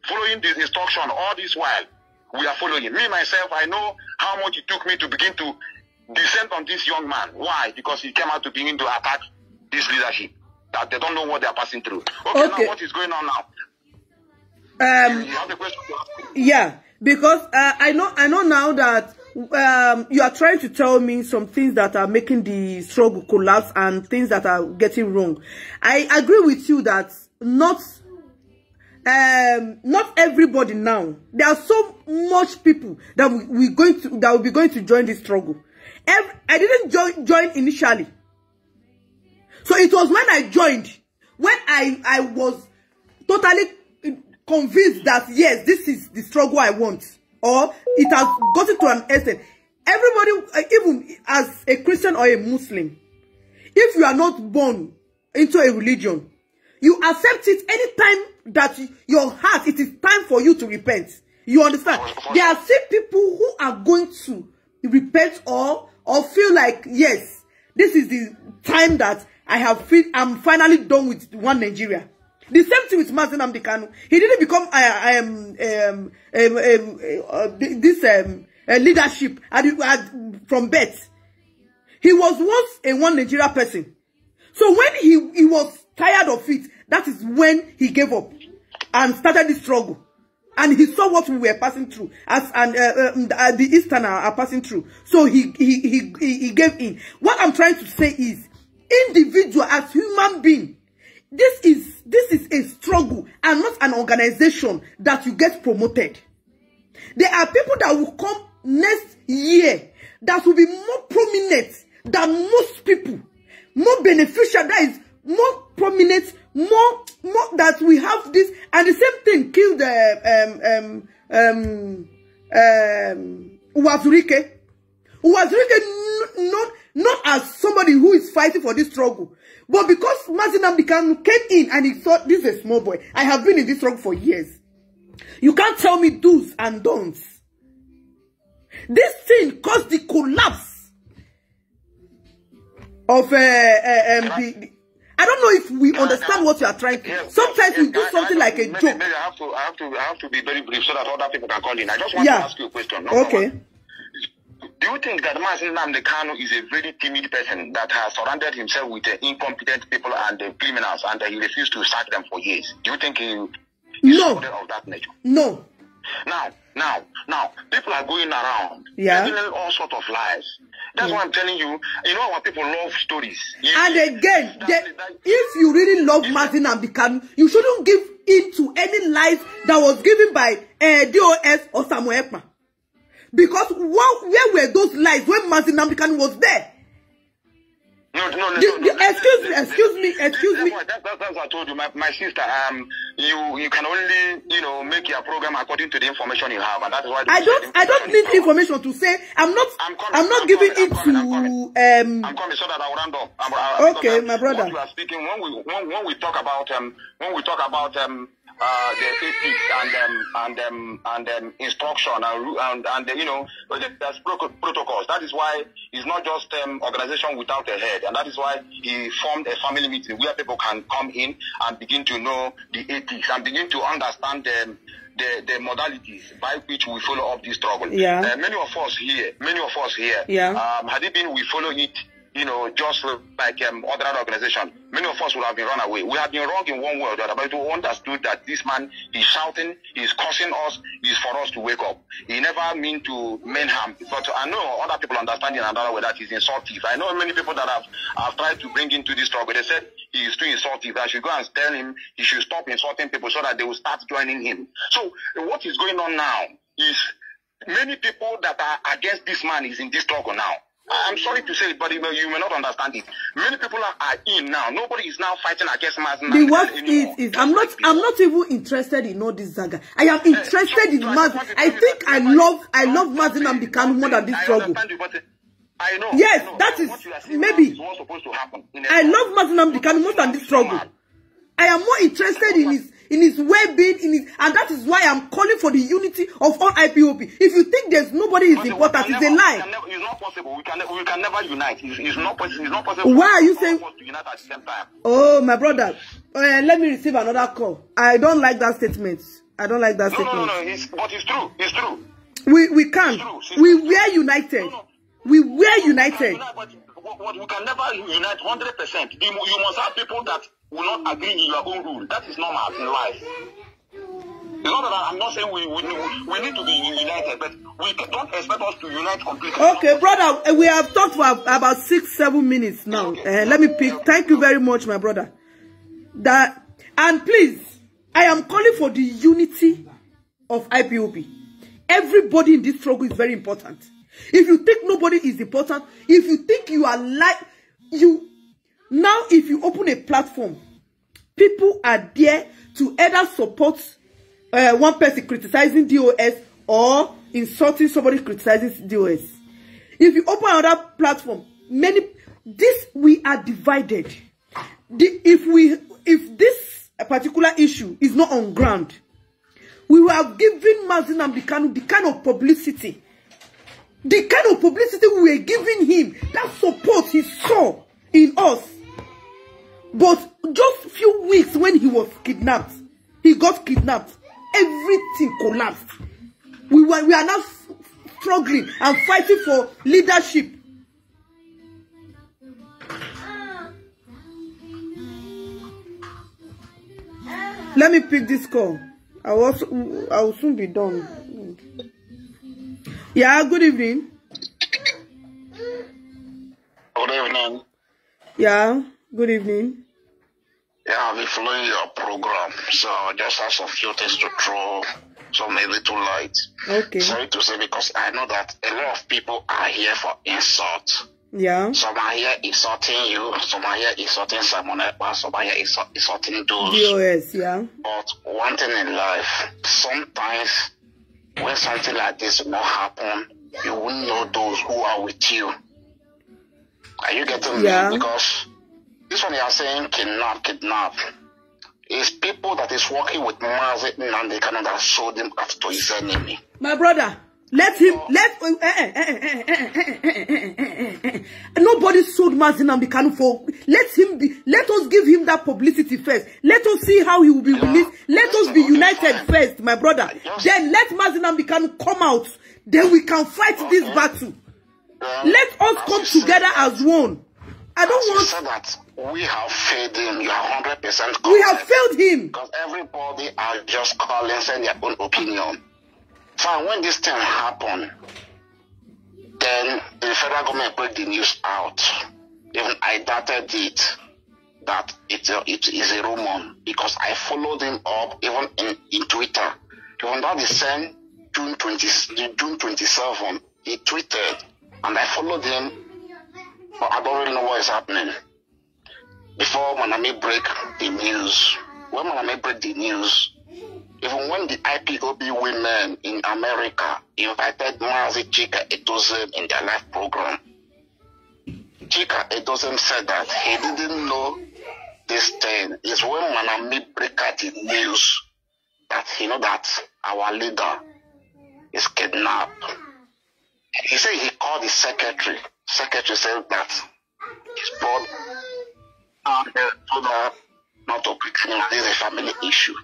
following this instruction all this while, we are following. Me, myself, I know how much it took me to begin to descend on this young man. Why? Because he came out to begin to attack this leadership. That they don't know what they are passing through. Okay. Now what is going on now? You have the question to ask me? Yeah, because I know now that you are trying to tell me some things that are making the struggle collapse and things that are getting wrong. I agree with you that not everybody now. There are so much people that will be going to join this struggle. I didn't join initially. So it was when I joined, when I was totally convinced that, yes, this is the struggle I want, or it has gotten to an extent. Everybody, even as a Christian or a Muslim, if you are not born into a religion, you accept it anytime that your heart, it is time for you to repent. You understand? There are still people who are going to repent or feel like, yes, this is the time that I'm finally done with one Nigeria. The same thing with Nnamdi Kanu. He didn't become leadership from birth. He was once a one Nigeria person. So when he was tired of it, that is when he gave up and started the struggle. And he saw what we were passing through, the Eastern are passing through. So he gave in. What I'm trying to say is, individual as human being, this is a struggle and not an organization that you get promoted. There are people that will come next year that will be more prominent than most people, more beneficial, that is more prominent, more that we have this, and the same thing killed Uwazurike. Not as somebody who is fighting for this struggle, but because Nnamdi Kanu came in and he thought, this is a small boy, I have been in this struggle for years. You can't tell me do's and don'ts. This thing caused the collapse of I don't know if we understand what you are trying to. Sometimes we do something like a joke. Maybe I have to be very brief so that other people can call in. I just want to ask you a question. Okay. Do you think that Nnamdi Kanu is a very timid person that has surrounded himself with incompetent people and criminals, and he refused to sack them for years? Do you think he is of that nature? No. Now, people are going around telling all sorts of lies. That's why I'm telling you. You know, our people love stories. And again, if you really love Nnamdi Kanu, you shouldn't give in to any lies that was given by DOS or Samuel Ekpa. Because where were those lies when Nnamdi Kanu was there? No. Excuse me. That's what I told you, my sister. You can only make your program according to the information you have, and that is why I don't need information to say. I'm not giving it to. I'm coming so that I will round up. Okay, my brother. What you are speaking when we talk about the ethics and instruction and there's protocols. That is why it's not just organization without a head, and that is why he formed a family meeting where people can come in and begin to know the ethics and begin to understand the modalities by which we follow up this struggle. Many of us here, had it been we follow it, just like other organizations, many of us would have been run away. We have been wrong in one way or the other, but we understood that this man is shouting, he's cursing us, is for us to wake up. He never mean to mean harm. But I know other people understand in another way that he's insultive. I know many people that have tried to bring into this struggle. They said he is too insultive. I should go and tell him he should stop insulting people so that they will start joining him. So what is going on now is many people that are against this man is in this struggle now. I'm sorry to say it, but you may not understand it. Many people are in now. Nobody is now fighting against Nnamdi. The worst is I'm not even interested in all this saga. I am interested in Nnamdi. I think I love Nnamdi Kanu more than this struggle. I know. Yes, that is maybe. I love Nnamdi Kanu more than this struggle. I am more interested in his well-being, and that is why I'm calling for the unity of all IPOB. If you think there's nobody is important, it's a lie. It's not possible. We can never unite. It's not possible. Why are you saying? To unite at the same time. Oh, my brother. Let me receive another call. I don't like that statement. No, but it's true. It's true. We can. We were united. We were united. But we can never unite 100%. You must have people that will not agree in your own rule. That is normal in life. It's not that I'm not saying we need to be united, but we don't expect us to unite completely. Okay, brother, we have talked for about 6-7 minutes now. Okay. Let me pick. Thank you very much, my brother. And please, I am calling for the unity of IPOB. Everybody in this struggle is very important. If you think nobody is important, if you think you are now if you open a platform, people are there to either support one person criticizing DOS or insulting somebody criticizing DOS. If you open another platform, we are divided. If this particular issue is not on ground, we will have given Nnamdi Kanu the kind of publicity we were giving him, that support he saw in us. But just a few weeks when he was kidnapped, he got kidnapped, everything collapsed. We are now struggling and fighting for leadership. Let me pick this call. I will soon be done. Yeah, good evening. Good evening. Yeah, good evening. Yeah, I've been following your program, so I just have some few things to throw some a little light. Okay. Sorry to say, because I know that a lot of people are here for insult. Yeah. Some are here insulting you, some are here insulting someone else, some are here insulting those. DOS, yeah. But one thing in life, sometimes when something like this will not happen, you won't know those who are with you. Are you getting me? Yeah. Because this one you are saying kidnap. It's people that is working with Mazi Nnamdi Kanu that sold him out to his enemy. My brother, nobody sold Mazi Nnamdi Kanu for. Let us give him that publicity first. Let us see how he will be released. Let us be united first, my brother. Then let Mazi Nnamdi Kanu come out. Then we can fight this battle. Let us come together as one. I don't want. So that we have failed him. You are 100% correct. We have failed him. Because everybody are just calling, saying their own opinion. So when this thing happened, then the federal government put the news out. Even I dated it that it is a rumor, because I followed him up even in Twitter. Even that the same June 27, he tweeted, and I followed him, but I don't really know what is happening. Before Manami break the news, when Manami break the news, even when the IPOB women in America invited Mazi Chika Edozem in their live program, Chika Edozem said that he didn't know this thing. It's when Manami break the news that he know that our leader is kidnapped. He said he called the secretary. Secretary said that his brother told her not to pretend this is a family issue.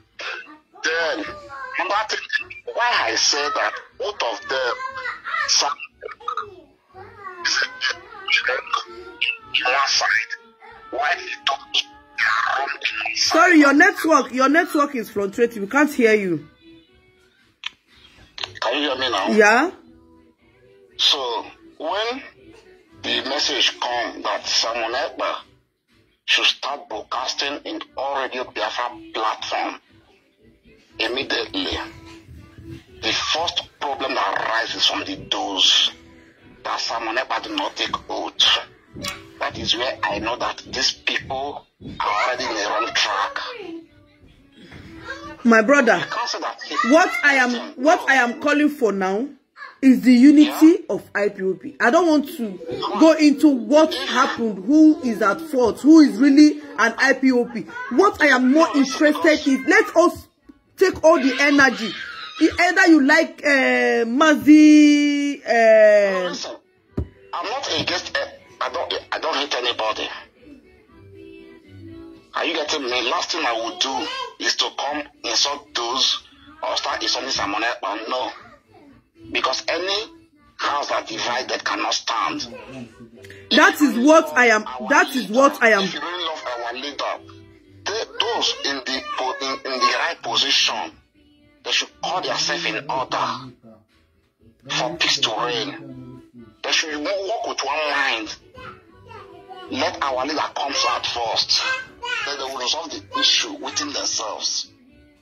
Then, why I said that both of them one side, why they don't. Sorry, your network is fluctuating. We can't hear you. Can you hear me now? Yeah. So when the message come that Samuel Ekpa should start broadcasting in all radio Biafra platform immediately, the first problem that arises from the doors that Samuel Ekpa do not take oath. That is where I know that these people are already in the wrong track. My brother, what I am calling for now is the unity of IPOB. I don't want to go into what happened, who is at fault, who is really an IPOB. What I am more interested in, let us take all the energy. Either you like Mazi. Listen, I'm not against. I don't hate anybody. Are you getting me? Last thing I would do is to come insult those or start insulting someone else. No. Because any house that divided cannot stand. That is what I am. That is what I am. If you really love our leader, those in the right position, they should call themselves in order for peace to reign. They should work with one mind. Let our leader come out first. Then they will resolve the issue within themselves.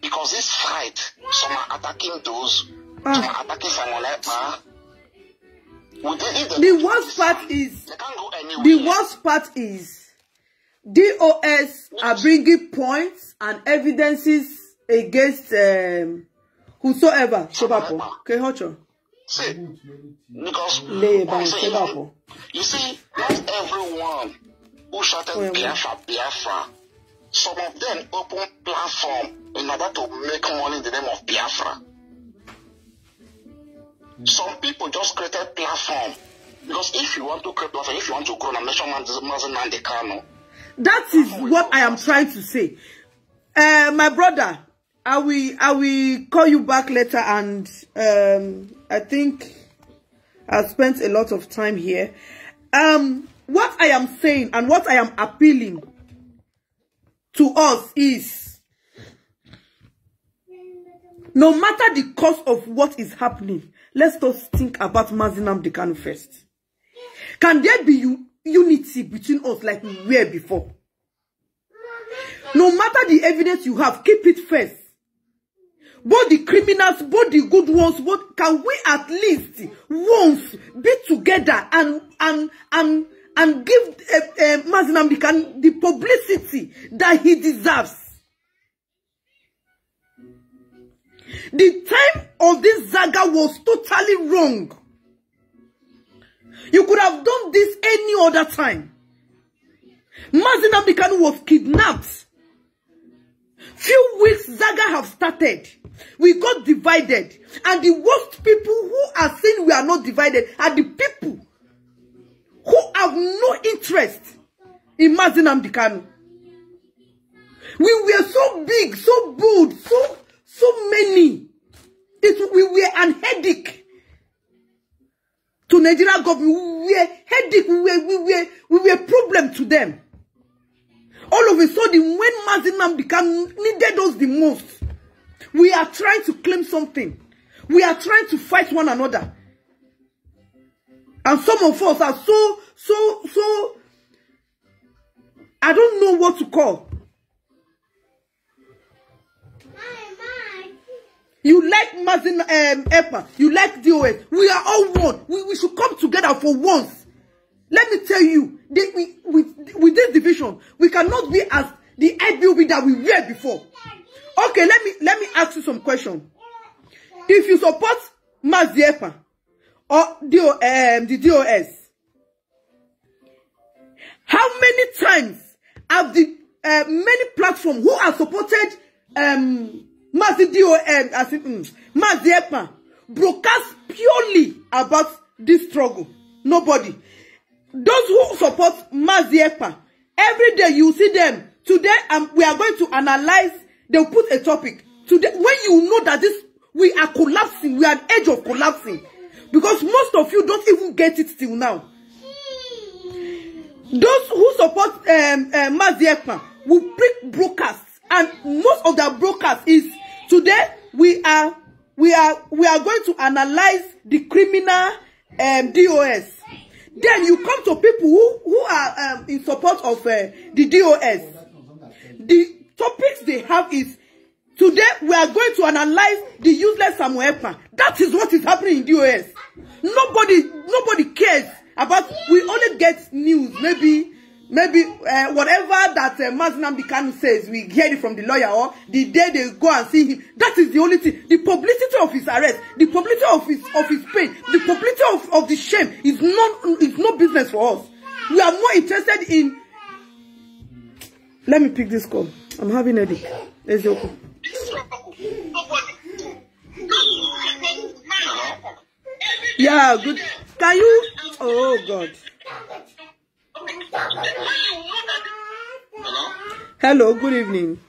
Because this fight, some are attacking those. Attacking someone like that. The worst part is DOS are bringing points and evidences against Whosoever. Sobapo. Okay, Hocho. See, because you see, not everyone who shouted Biafra, some of them open platform in order to make money in the name of Biafra. Some people just created platform because if you want to create platform, if you want to grow, that is what I am trying to say. My brother, I will call you back later, and I think I spent a lot of time here. What I am saying and what I am appealing to us is, no matter the cause of what is happening, let's just think about Nnamdi Kanu first. Can there be unity between us like we were before? No matter the evidence you have, keep it first. Both the criminals, both the good ones, both, can we at least once be together and give Nnamdi Kanu the publicity that he deserves? The time of this saga was totally wrong. You could have done this any other time. Nnamdi Kanu was kidnapped. Few weeks Zaga have started. We got divided. And the worst people who are saying we are not divided are the people who have no interest in Nnamdi Kanu. We were so big, so bold, so many. We were an headache to Nigeria government. We were headache. We were a problem to them. All of a sudden, when Nnamdi Kanu needed us the most, we are trying to claim something. We are trying to fight one another. And some of us are so, I don't know what to call. You like EPA, you like DOS. We are all one. We should come together for once. Let me tell you, with this division, we cannot be as the IPOB that we were before. Okay, let me ask you some questions. If you support EPA or the DOS, how many times have the many platforms who are supported EPA broadcast purely about this struggle? Nobody. Those who support EPA, every day you see them. Today, we are going to analyze. They'll put a topic. Today, when you know that we are collapsing, we are at the edge of collapsing, because most of you don't even get it till now. Those who support EPA will pick broadcasts, and most of their broadcasts is today. We are going to analyze the criminal DOS. Then you come to people who are in support of the DOS. The topics they have is, today we are going to analyze the useless Samuel Epa. That is what is happening in DOS. Nobody cares about. We only get news. Maybe whatever that Nnamdi Kanu says, we hear it from the lawyer, or the day they go and see him. That is the only thing. The publicity of his arrest, the publicity of his pain, the publicity of the shame is no business for us. We are more interested in. Let me pick this call. I'm having a headache. Ezioku. Yeah, good. Can you? Oh God. Hello, good evening.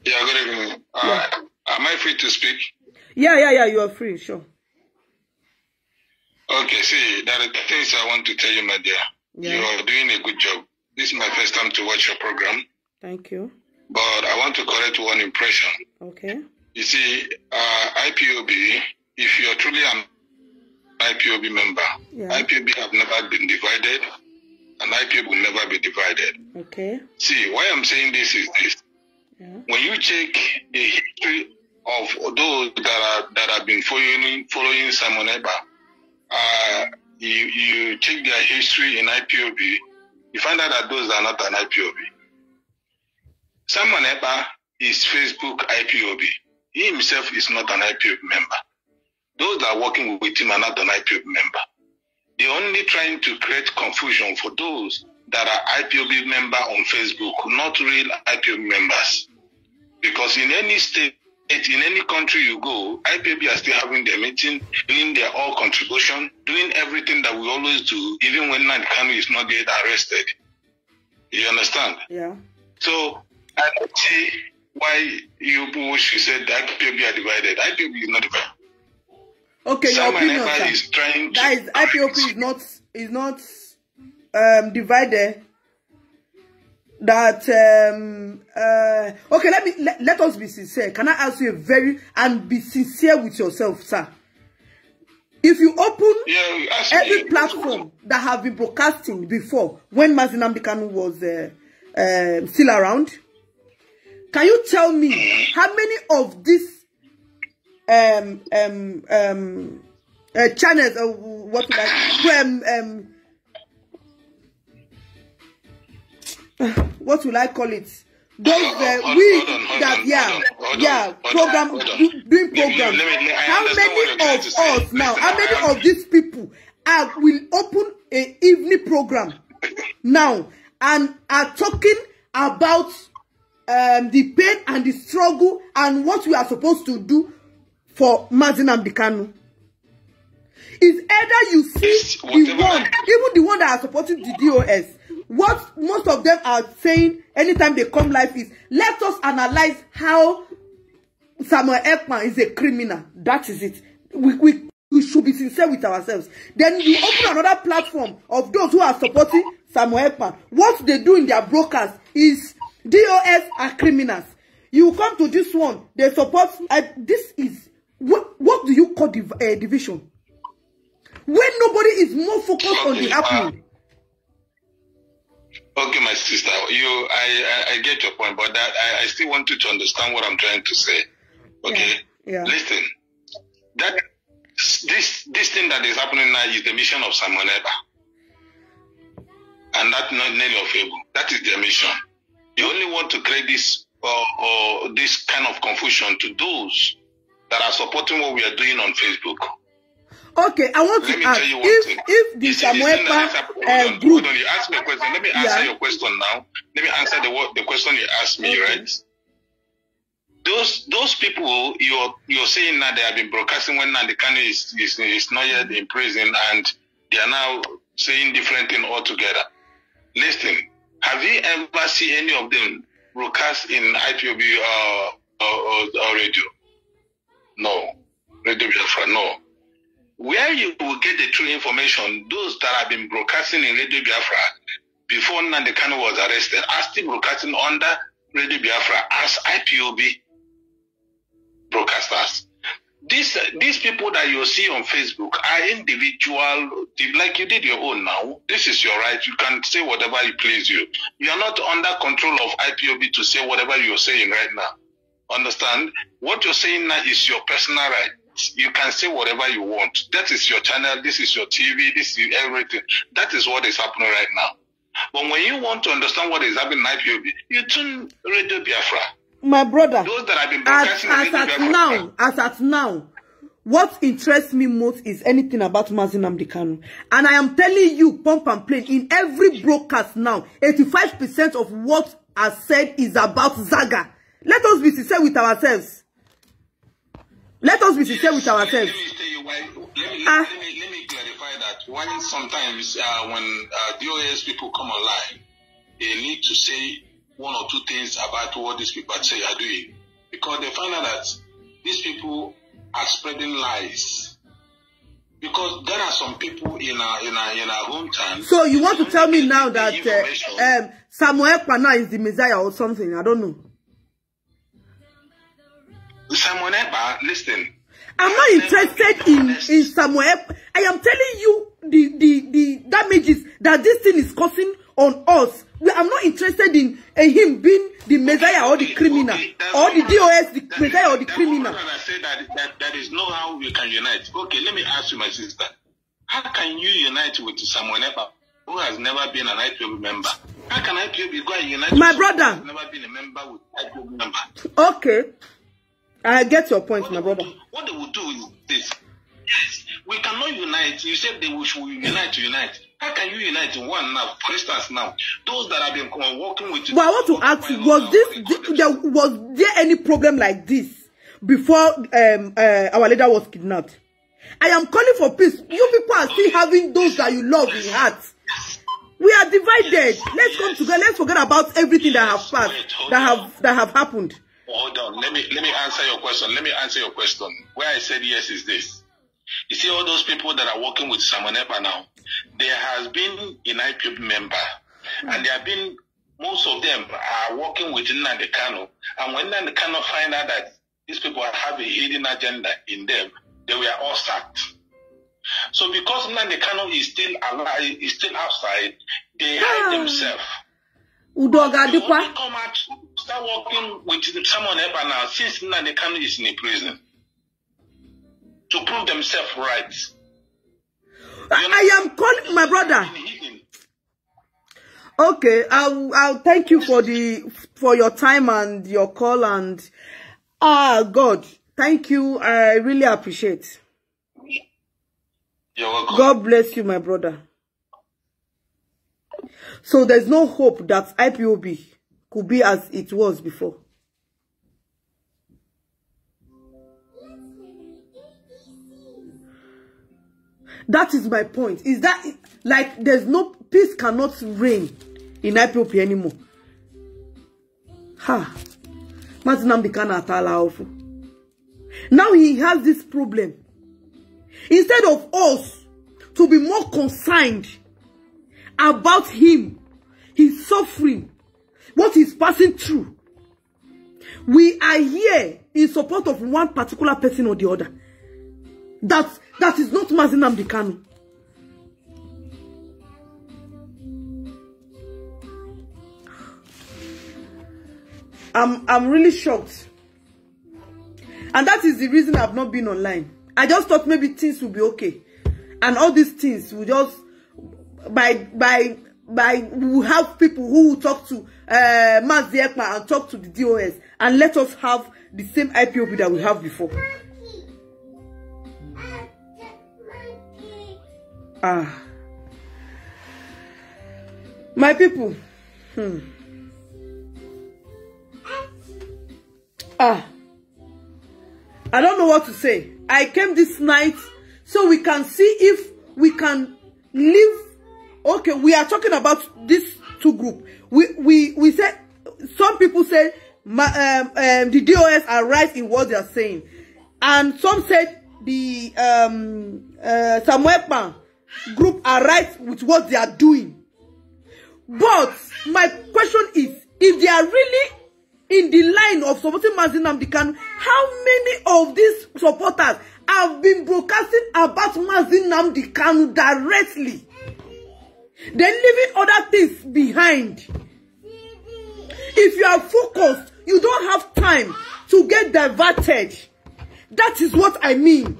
Yeah, good evening. Am I free to speak? Yeah, you are free, sure. Okay, see, there are things I want to tell you, my dear. Yeah. You are doing a good job. This is my first time to watch your program. Thank you. But I want to correct one impression. Okay. You see, IPOB, if you are truly an IPOB member, IPOB have never been divided, and IPOB will never be divided. Okay. See, why I'm saying this is this. Yeah. When you check the history of those that have been following Simon Ekpa, you check their history in IPOB, you find out that those are not an IPOB. Simon Ekpa is Facebook IPOB. He himself is not an IPOB member. Those that are working with him are not an IPOB member. They're only trying to create confusion for those that are IPOB member on Facebook, not real IPOB members. Because in any state, in any country you go, IPOB are still having their meeting, doing their all contribution, doing everything that we always do, even when Nnamdi Kanu is not yet arrested. You understand? Yeah. So I don't see why you should say that IPOB are divided. IPOB is not divided. Okay, your opinion, sir. Is trying to... That is, IPOB is not divided. That okay, let us be sincere. Can I ask you and be sincere with yourself, sir? If you open every platform that have been broadcasting before, when Nnamdi Kanu was still around, can you tell me how many of these channels, what will I call it? Those doing programs. How many of us now? How many of these people will open an evening program now and are talking about the pain and the struggle and what we are supposed to do for Nnamdi Kanu? Is either you see even the one that are supporting the DOS. What most of them are saying anytime they come live is, let us analyze how Samuel Ekpan is a criminal. That is it. We should be sincere with ourselves. Then you open another platform of those who are supporting Samuel Ekpan. What they do in their broadcast is DOS are criminals. You come to this one, they support. This is what do you call division? When nobody is more focused on the happening. Okay, my sister, I get your point, but that I still want you to understand what I'm trying to say. Okay, listen, that this thing that is happening now is the mission of Samuel Ekpan, and that's not Nelly of Able. That is their mission. They only want to create this or this kind of confusion to those that are supporting what we are doing on Facebook. Okay, I want to ask if the Samuel Ekpan group. Hold on, you asked me a question. Let me answer your question now. Let me answer the question you asked me, right? Those people you're saying that they have been broadcasting when Nnamdi Kanu is not yet in prison, and they are now saying different thing altogether. Listen, have you ever seen any of them broadcast in IPOB or radio? No. Radio Biafra, no. Where you will get the true information, those that have been broadcasting in Radio Biafra before Nnamdi Kanu was arrested are still broadcasting under Radio Biafra as IPOB broadcasters. These people that you see on Facebook are individual, like you did your own now. This is your right. You can say whatever it please you. You are not under control of IPOB to say whatever you're saying right now. Understand? What you're saying now is your personal right. You can say whatever you want. That is your channel. This is your TV. This is everything. That is what is happening right now. But when you want to understand what is happening in IPOB, you tune Radio Biafra. My brother, those that have been broadcasting as at now, what interests me most is anything about Nnamdi Kanu. And I am telling you, pump and play, in every broadcast now, 85% of what I said is about Zaga. Let us be sincere with ourselves. Let us be sincere with ourselves. Let me tell you why. Let me clarify that. Why sometimes when DOS people come online, they need to say one or two things about what these people say are doing, because they find out that these people are spreading lies. Because there are some people in our hometown. So you want to tell me now that Samuel Ekpan is the Messiah or something? I don't know. Samuel Ekpan, listen. I'm not interested in Samuel Ekpan. I am telling you the damages that this thing is causing on us. I'm not interested in him being the Messiah or the criminal, or the DOS, the Messiah or the criminal. I said that is not how we can unite. Okay, let me ask you, my sister. How can you unite with Samuel Ekpan, who has never been an IPOB member? How can IPOB go and unite my with brother? Who has never been a member with IPOB member? Okay. I get your point, my brother. What they will do is this. Yes, we cannot unite. You said they should unite to unite. How can you unite in one now? For instance, now, those that have been working with you. But I want to ask you, was there any problem like this before our leader was kidnapped? I am calling for peace. You people are still having those that you love in heart. We are divided. Let's come together. Let's forget about everything that have passed, that have happened. Hold on. Let me answer your question. Let me answer your question. Where I said yes is this. You see all those people that are working with Samonepa now, there has been an Ipob member, and there have been, most of them are working with Nnamdi. And when Nnamdi find out that these people have a hidden agenda in them, they were all sacked. So because Nnamdi is still alive, is still outside, they hide themselves. They come out, start working with Samonepa now, since Nnamdi is in a prison, to prove themselves right. I am calling my brother. Okay, I'll thank you for your time and your call, and God, thank you. I really appreciate. You're welcome. God bless you, my brother. So there's no hope that IPOB could be as it was before. That is my point. Is that like there's no peace cannot reign in IPOB anymore? Ha. Now he has this problem. Instead of us to be more concerned about him, his suffering, what he's passing through, we are here in support of one particular person or the other. That is not Nnamdi Kanu. I'm really shocked. And that is the reason I've not been online. I just thought maybe things will be okay. And all these things will just we will have people who will talk to Mazi and talk to the DOS and let us have the same IPOB that we have before. My people. I don't know what to say. I came this night so we can see if we can live. Okay, we are talking about these two groups. We said, some people say the DOS are right in what they are saying, and some said the Samonepa group are right with what they are doing. But my question is, if they are really in the line of supporting Nnamdi Kanu, how many of these supporters have been broadcasting about Nnamdi Kanu directly? They're leaving other things behind. If you are focused, you don't have time to get diverted. That is what I mean.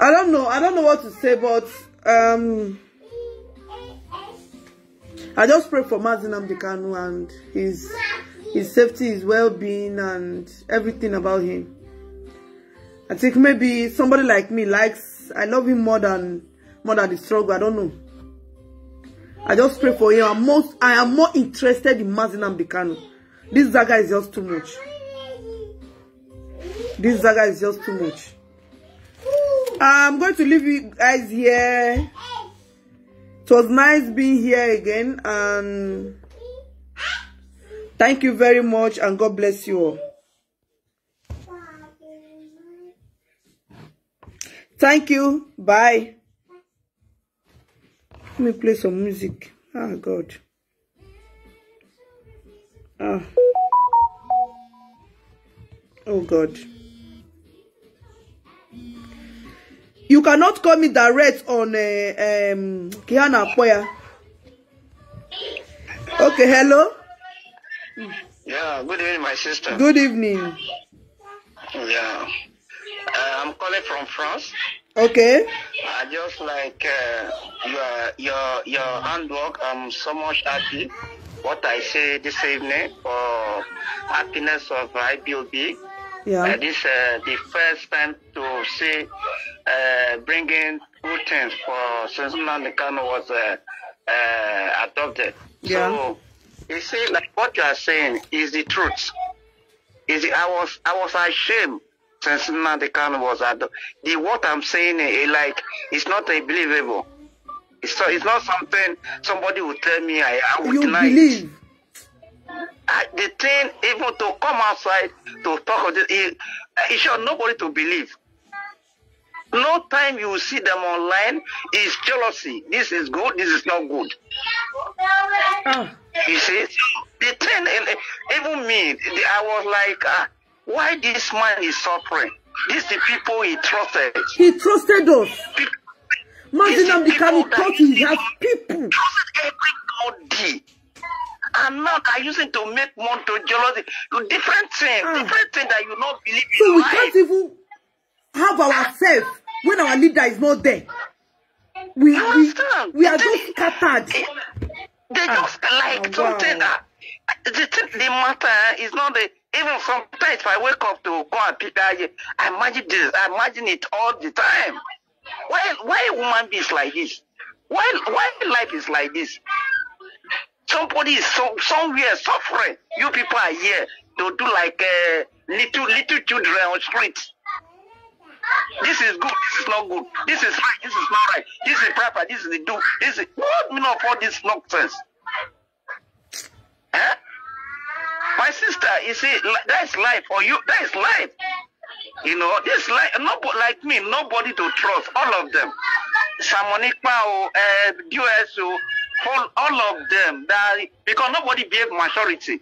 I don't know what to say, but I just pray for Nnamdi Kanu and his safety, his well-being, and everything about him. I think maybe somebody like me I love him more than the struggle. I don't know. I just pray for him. I am more interested in Nnamdi Kanu. This Zaga is just too much. This Zaga is just too much. I'm going to leave you guys here. It was nice being here again, and thank you very much, and God bless you all. Thank you. Bye. Let me play some music. Oh God. Oh God. You cannot call me direct on Kiana Apoya. Okay, hello. Yeah, good evening, my sister. Good evening. Yeah. I'm calling from France. Okay. I just like your handwork. I'm so much happy. What I say this evening for happiness of IPOB. Yeah. This the first time to see bringing good things for since Nnamdi was adopted. Yeah. So you see, like what you are saying is the truth. I was ashamed since Nnamdi was adopted. What I'm saying is like it's not believable. It's not something somebody would tell me I would deny. You believe. The thing, even to come outside to talk of this, it should nobody to believe. No time you see them online is jealousy. This is good, this is not good. You see, the thing, even me, I was like, why this man is suffering? These the people he trusted. He trusted us. Nnamdi thought he has people. Trusted everybody. And now they're using to make one to jealousy. Different things that you not believe in. So we can't even have ourselves when our leader is not there. We are just scattered. They just like something. The matter is not the. Even sometimes if I wake up to go and pick I imagine this. I imagine it all the time. Why a woman is like this? Why life is like this? Somebody is somewhere suffering. You people are here to do like little children on streets. This is good. This is not good. This is right. This is not right. This is proper. This is the do. This is what mean of all this nonsense. Huh? My sister, you see, that is life for you. That is life. You know, this life. Nobody like me. Nobody to trust. All of them. Samonikpa, DOSO. All of them, that because nobody behave maturity.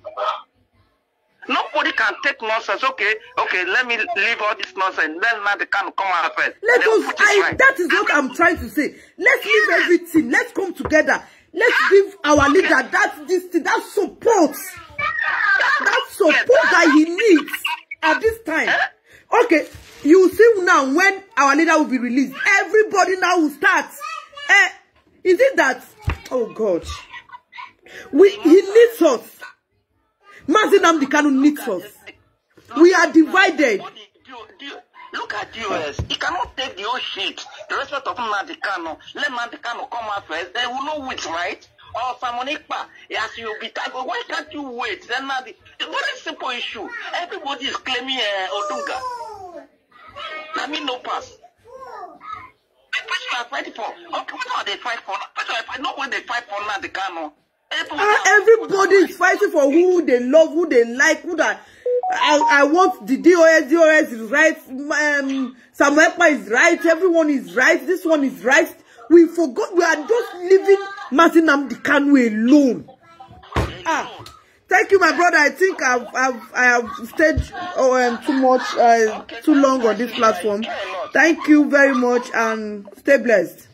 Nobody can take nonsense. Okay, let me leave all this nonsense. Then now they can come out first. That is what I'm trying to say. Let's leave everything. Let's come together. Let's give our leader that support that he needs at this time. Okay, you see now when our leader will be released, everybody now will start. Is it that? Oh God, he needs us. Nnamdi needs us. We are divided. Look at US. He cannot take the whole shit. The respect of Nnamdi. Let Nnamdi come out first. They will know which right. Or Samonikpa, as you be tired. Why can't you wait? Then Nnamdi. It's a very simple issue. Everybody is claiming Odunga. I mean no pass. Fighting for. Okay, what are they fighting for? Nobody they fight for Nnamdi. Everybody is fighting for who they love, who they like, who that. I want the DOS is right. Samuel is right. Everyone is right. This one is right. We forgot. We are just leaving Nnamdi alone. Thank you, my brother. I think I have stayed too much, too long on this platform. Thank you very much and stay blessed.